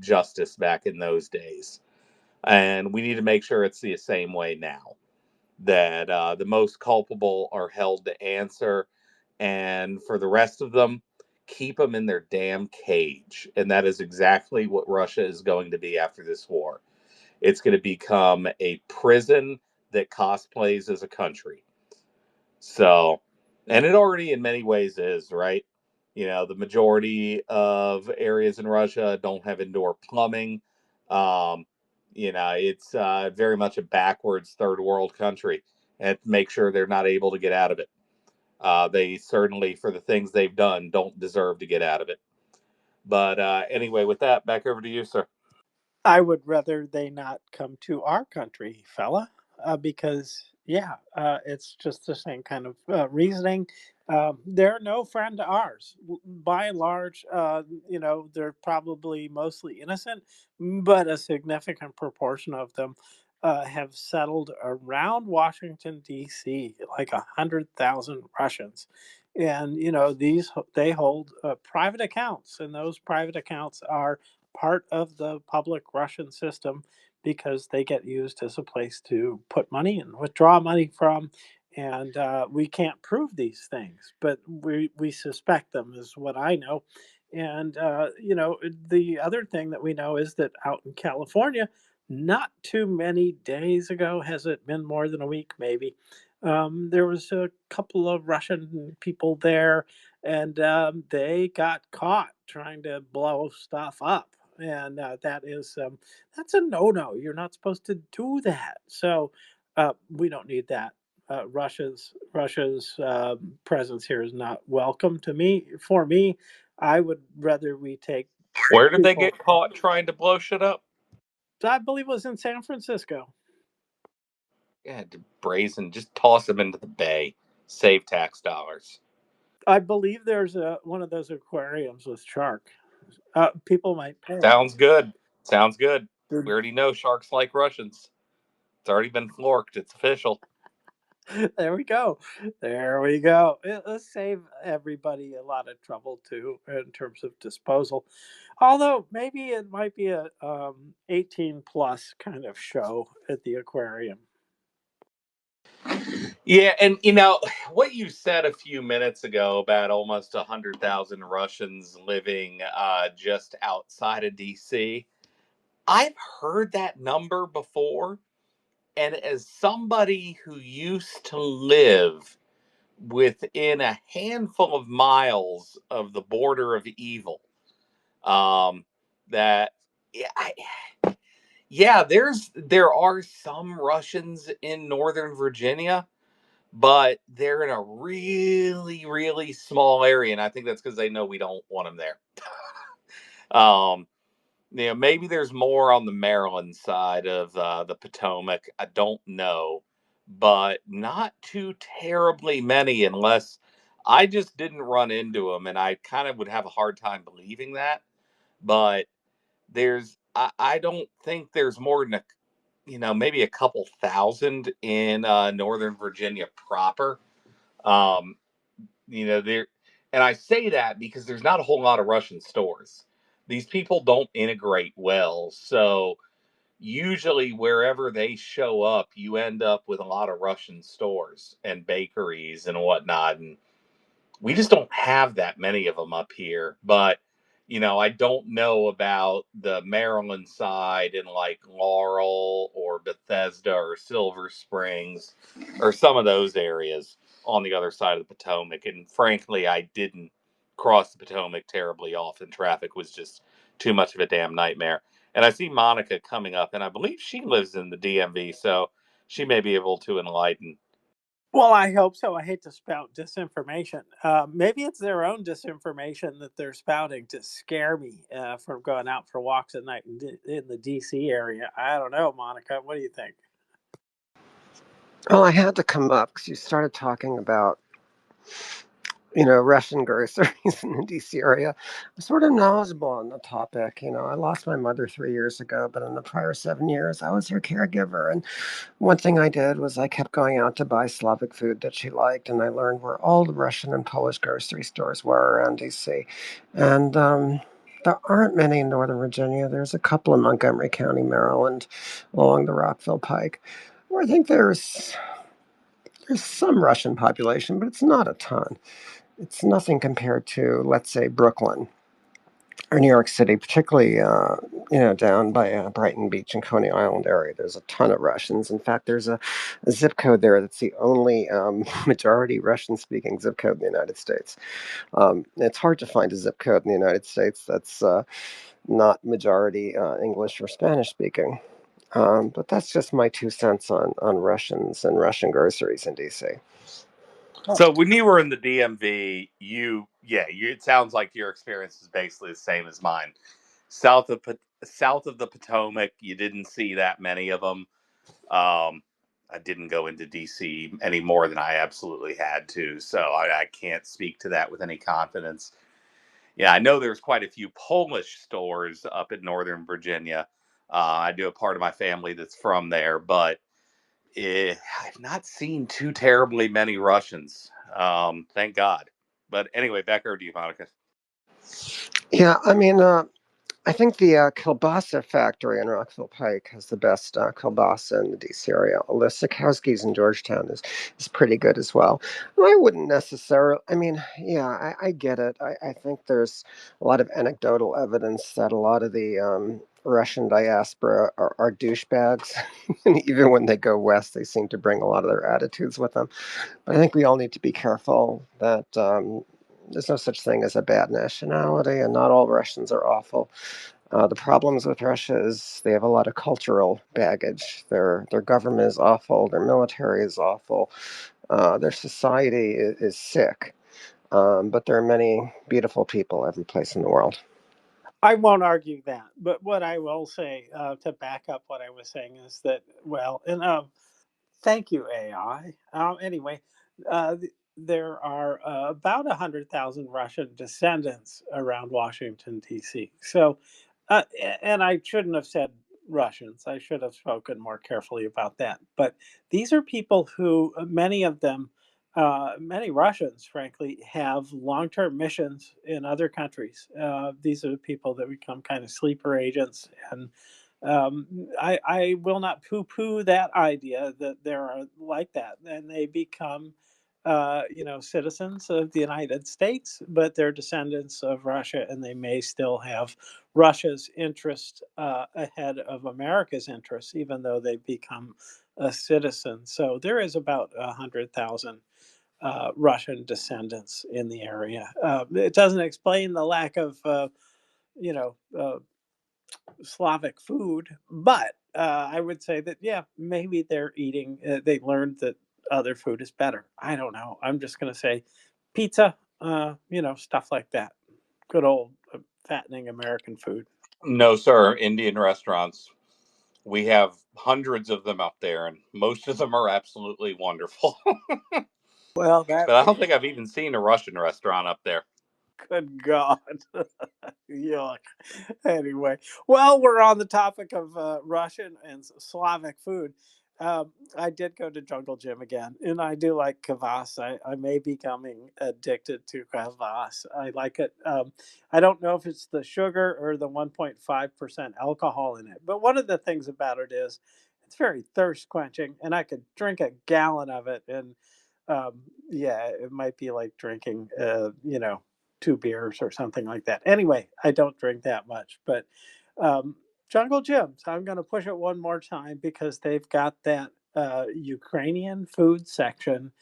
justice back in those days. And we need to make sure it's the same way now. That the most culpable are held to answer, and for the rest of them, keep them in their damn cage. And that is exactly what Russia is going to be after this war. It's going to become a prison that cosplays as a country. So, and it already in many ways is, right? The majority of areas in Russia don't have indoor plumbing. Um, it's very much a backwards third world country, and make sure they're not able to get out of it. They certainly, for the things they've done, don't deserve to get out of it. But anyway, with that, back over to you, sir. I would rather they not come to our country, fella, because it's just the same kind of reasoning. They're no friend to ours. By and large, they're probably mostly innocent, but a significant proportion of them have settled around Washington D.C., like 100,000 Russians. And they hold private accounts, and those private accounts are part of the public Russian system because they get used as a place to put money and withdraw money from. And we can't prove these things, but we suspect them, is what I know. And, the other thing that we know is that out in California, not too many days ago, has it been more than a week, maybe? There was a couple of Russian people there, and they got caught trying to blow stuff up, and that's a no-no. You're not supposed to do that. So We don't need that. Russia's presence here is not welcome to me. For me, I would rather we take Where did they people. get caught trying to blow shit up? I believe it was in San Francisco. Yeah, brazen. Just toss them into the bay. Save tax dollars. I believe there's one of those aquariums with shark. People might pay. Sounds good. Sounds good. Dude, We already know sharks like Russians. It's already been florked. It's official. there we go. There we go. Let's save everybody a lot of trouble too in terms of disposal. Although maybe it might be a 18 plus kind of show at the aquarium. Yeah, and what you said a few minutes ago about almost 100,000 Russians living just outside of DC. I've heard that number before, and as somebody who used to live within a handful of miles of the border of evil, that yeah, there are some Russians in Northern Virginia, but they're in a really, really small area, and I think that's because they know we don't want them there. um, maybe there's more on the Maryland side of the Potomac. I don't know, but not too terribly many, unless I just didn't run into them, and I kind of would have a hard time believing that. But I don't think there's more than maybe a couple thousand in Northern Virginia proper. Um, there, and I say that because there's not a whole lot of Russian stores. These people don't integrate well, so usually wherever they show up, you end up with a lot of Russian stores and bakeries and whatnot, and we just don't have that many of them up here. But I don't know about the Maryland side in like Laurel or Bethesda or Silver Springs or some of those areas on the other side of the Potomac. And frankly, I didn't cross the Potomac terribly often. Traffic was just too much of a damn nightmare. And I see Monica coming up, and I believe she lives in the DMV, so she may be able to enlighten. Well, I hope so. I hate to spout disinformation. Maybe it's their own disinformation that they're spouting to scare me from going out for walks at night in the DC area. I don't know, Monica. What do you think? Well, I had to come up because you started talking about, Russian groceries in the DC area. I'm sort of knowledgeable on the topic. I lost my mother 3 years ago, but in the prior 7 years, I was her caregiver. And one thing I did was I kept going out to buy Slavic food that she liked, and I learned where all the Russian and Polish grocery stores were around DC. And there aren't many in Northern Virginia. There's a couple in Montgomery County, Maryland, along the Rockville Pike, where I think there's some Russian population, but it's not a ton. It's nothing compared to, let's say, Brooklyn or New York City, particularly, down by Brighton Beach and Coney Island area. There's a ton of Russians. In fact, there's a zip code there that's the only majority Russian-speaking zip code in the United States. It's hard to find a zip code in the United States that's not majority English or Spanish-speaking. But that's just my 2 cents on Russians and Russian groceries in D.C. So when you were in the DMV, it sounds like your experience is basically the same as mine. South of the Potomac, you didn't see that many of them. I didn't go into DC any more than I absolutely had to, so I can't speak to that with any confidence. Yeah, I know there's quite a few Polish stores up in Northern Virginia. I do a part of my family that's from there, but I've not seen too terribly many Russians. Thank God. But anyway, back over to you, Monica. Yeah, I think the kielbasa factory in Rockville Pike has the best kielbasa in the DC area. Sikowski's in Georgetown is pretty good as well. I wouldn't necessarily, yeah, I get it. I think there's a lot of anecdotal evidence that a lot of the Russian diaspora are douchebags. And even when they go west, they seem to bring a lot of their attitudes with them. But I think we all need to be careful that there's no such thing as a bad nationality, and not all Russians are awful. The problems with Russia is they have a lot of cultural baggage. Their government is awful. Their military is awful. Their society is sick. But there are many beautiful people every place in the world. I won't argue that, but what I will say to back up what I was saying is that, well, and thank you, AI. Anyway, there are about 100,000 Russian descendants around Washington, D.C. So, and I shouldn't have said Russians. I should have spoken more carefully about that. But these are people who, many of them, many Russians, frankly, have long term missions in other countries. These are the people that become kind of sleeper agents, and I will not poo-poo that idea that there are like that, and they become, citizens of the United States, but they're descendants of Russia, and they may still have Russia's interest ahead of America's interests, even though they become a citizen. So there is about 100,000 Russian descendants in the area. It doesn't explain the lack of, you know, uh, Slavic food, but I would say that yeah, maybe they're eating. They learned that other food is better. I don't know. I'm just going to say pizza. Stuff like that. Good old fattening American food. No, sir. Indian restaurants. We have hundreds of them up there, and most of them are absolutely wonderful. Well, that But I don't think I've even seen a Russian restaurant up there. good God. Yuck. Anyway, well, we're on the topic of Russian and Slavic food. I did go to Jungle Gym again, and I do like kvass. I may be becoming addicted to kvass. I like it. I don't know if it's the sugar or the 1.5% alcohol in it, but one of the things about it is it's very thirst quenching, and I could drink a gallon of it, and yeah, it might be like drinking, two beers or something like that. Anyway, I don't drink that much, but um, Jungle Gyms, I'm going to push it one more time because they've got that Ukrainian food section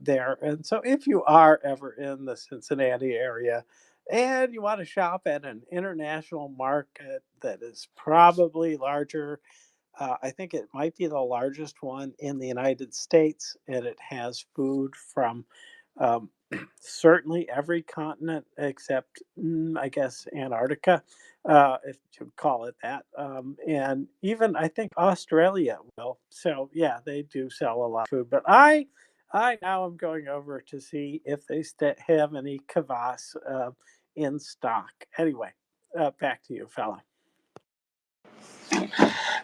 there. And so if you are ever in the Cincinnati area and you want to shop at an international market that is probably larger, I think it might be the largest one in the United States, and it has food from um, certainly every continent except, I guess, Antarctica, if you call it that. And even I think Australia will. So yeah, they do sell a lot of food. But I now am going over to see if they have any kvass in stock. Anyway, back to you, fella.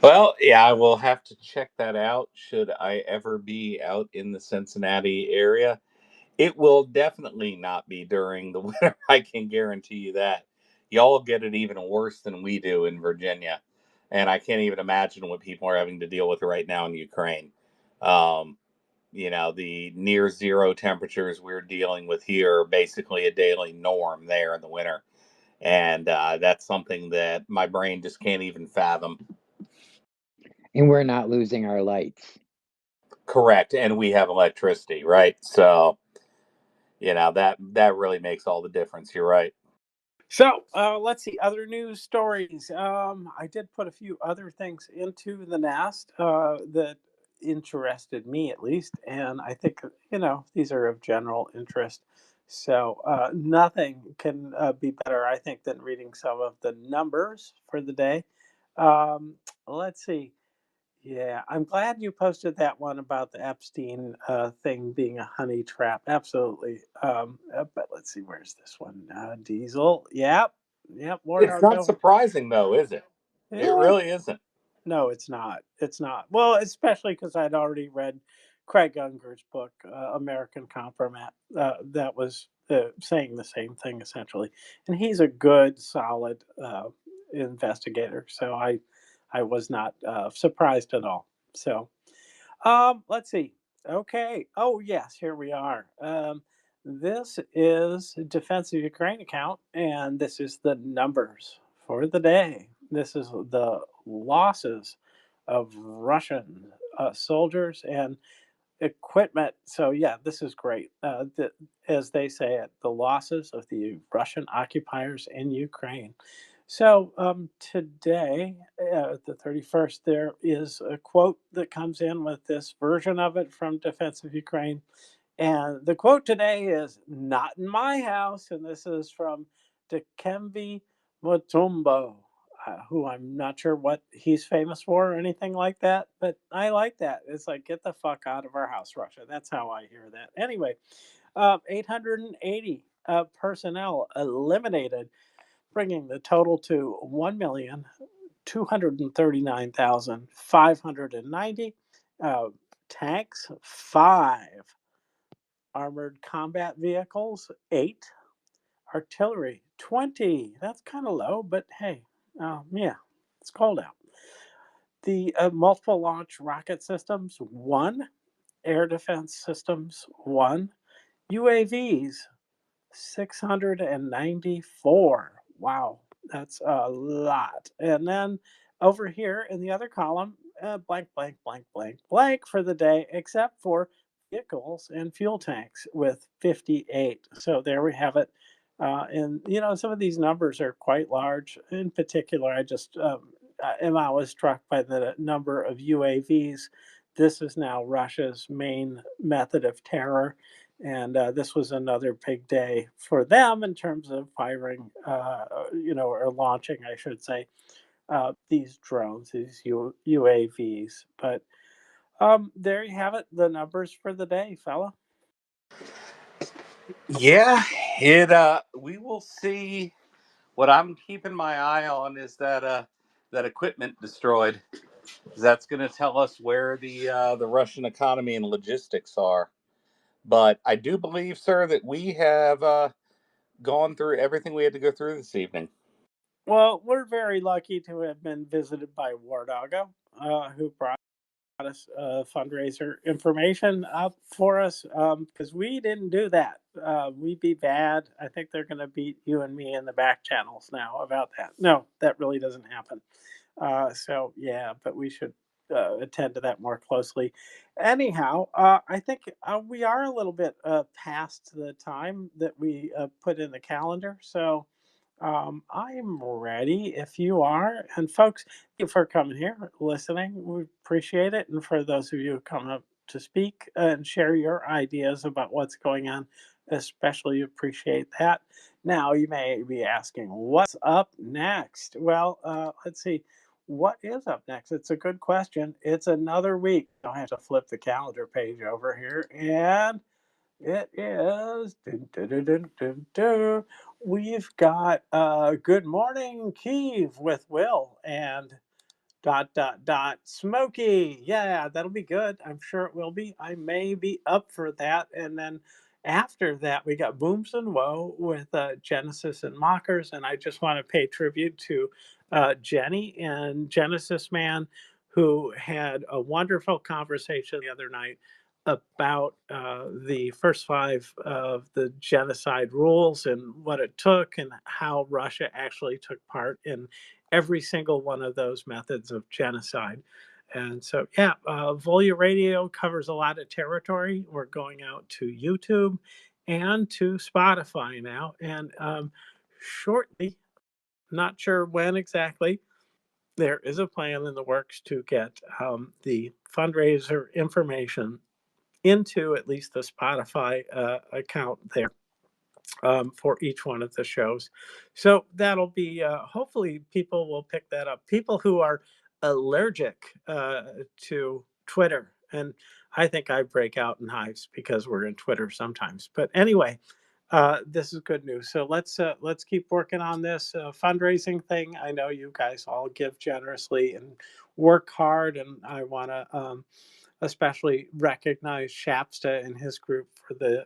Well, yeah, I will have to check that out should I ever be out in the Cincinnati area. It will definitely not be during the winter. I can guarantee you that. Y'all get it even worse than we do in Virginia. And I can't even imagine what people are having to deal with right now in Ukraine. Um, the near zero temperatures we're dealing with here are basically a daily norm there in the winter. And that's something that my brain just can't even fathom. And we're not losing our lights. Correct. And we have electricity, right? So, that really makes all the difference. You're right. So let's see other news stories. I did put a few other things into the nest that interested me at least, and I think these are of general interest. So nothing can be better, I think, than reading some of the numbers for the day. Um, let's see. Yeah, I'm glad you posted that one about the Epstein thing being a honey trap. Absolutely. But let's see, where's this one? Diesel. Yep. Yep. More It's dark not over. surprising, though, is it? It Yeah. really isn't. No, it's not. It's not. Well, especially because I'd already read Craig Unger's book, American Compromat, that was saying the same thing essentially. And he's a good, solid investigator. So I was not surprised at all. So let's see. Okay. Oh, yes, here we are. This is Defense of Ukraine account, and this is the numbers for the day. This is the losses of Russian soldiers and equipment. So, yeah, this is great. As they say it, the losses of the Russian occupiers in Ukraine. So today, the 31st, there is a quote that comes in with this version of it from Defense of Ukraine. And the quote today is "Not in my house," and this is from Dikembe Mutombo, who I'm not sure what he's famous for or anything like that, but I like that. It's like, get the fuck out of our house, Russia. That's how I hear that. Anyway, 880 personnel eliminated, bringing the total to 1,239,590. Tanks, 5. Armored combat vehicles, 8. Artillery, 20. That's kind of low, but hey, yeah, it's cold out. The multiple launch rocket systems, 1. Air defense systems, 1. UAVs, 694. Wow, that's a lot. And then over here in the other column, blank, blank, blank, blank, blank for the day, except for vehicles and fuel tanks with 58. So there we have it. And, some of these numbers are quite large. In particular, I just am always struck by the number of UAVs. This is now Russia's main method of terror. And this was another big day for them in terms of firing, or launching, I should say, these drones, these UAVs. But there you have it, the numbers for the day, fella. Yeah, we will see. What I'm keeping my eye on is that equipment destroyed. That's going to tell us where the Russian economy and logistics are. But I do believe, sir, that we have gone through everything we had to go through this evening. Well, we're very lucky to have been visited by War Doggo, who brought us fundraiser information up for us, because we didn't do that. We'd be bad. I think they're going to beat you and me in the back channels now about that. No, that really doesn't happen. So yeah, but we should attend to that more closely. Anyhow, I think we are a little bit past the time that we put in the calendar. So I'm ready if you are. And folks, thank you for coming here, listening. We appreciate it. And for those of you who come up to speak and share your ideas about what's going on, especially appreciate that. Now, you may be asking, what's up next? Well, let's see. What is up next? It's a good question. It's another week. I have to flip the calendar page over here, and it is. Dun, dun, dun, dun, dun, dun. We've got Good Morning Kiev with Will and Smoky. Yeah, that'll be good. I'm sure it will be. I may be up for that. And then after that, we got Booms and Woe with Genesis and Mockers. And I just want to pay tribute to Jenny and Genesis Man, who had a wonderful conversation the other night about the first 5 of the genocide rules and what it took and how Russia actually took part in every single one of those methods of genocide. And so, yeah, VolyaRadio covers a lot of territory. We're going out to YouTube and to Spotify now. And shortly, not sure when exactly, there is a plan in the works to get the fundraiser information into at least the Spotify account there for each one of the shows. So that'll be, hopefully, people will pick that up. People who are allergic to Twitter. And I think I break out in hives because we're in Twitter sometimes. But anyway, this is good news. So let's keep working on this fundraising thing. I know you guys all give generously and work hard, and I want to especially recognize Shapsta and his group for the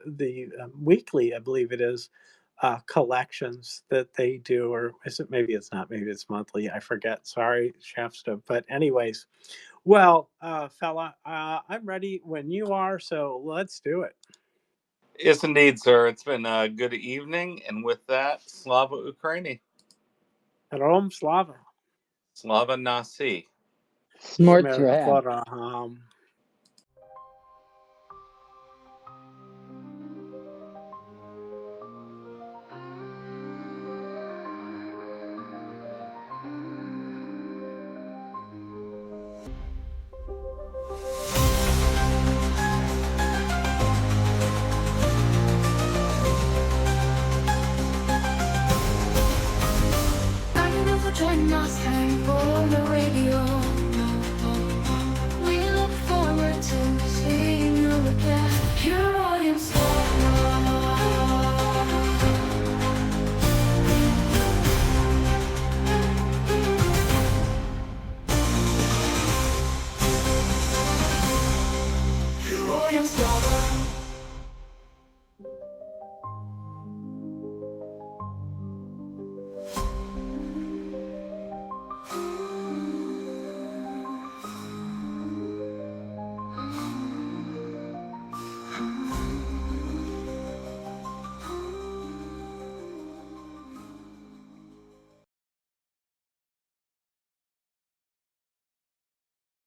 weekly, I believe it is, collections that they do, or is it, maybe it's not, maybe it's monthly. I forget. Sorry, Shapsta. But anyways, well, fella, I'm ready when you are. So let's do it. Yes, indeed, sir. It's been a good evening, and with that, Slava Ukraini, Rom Slava. Slava Nasi. Smart Shmer Rahab. Varaham. table.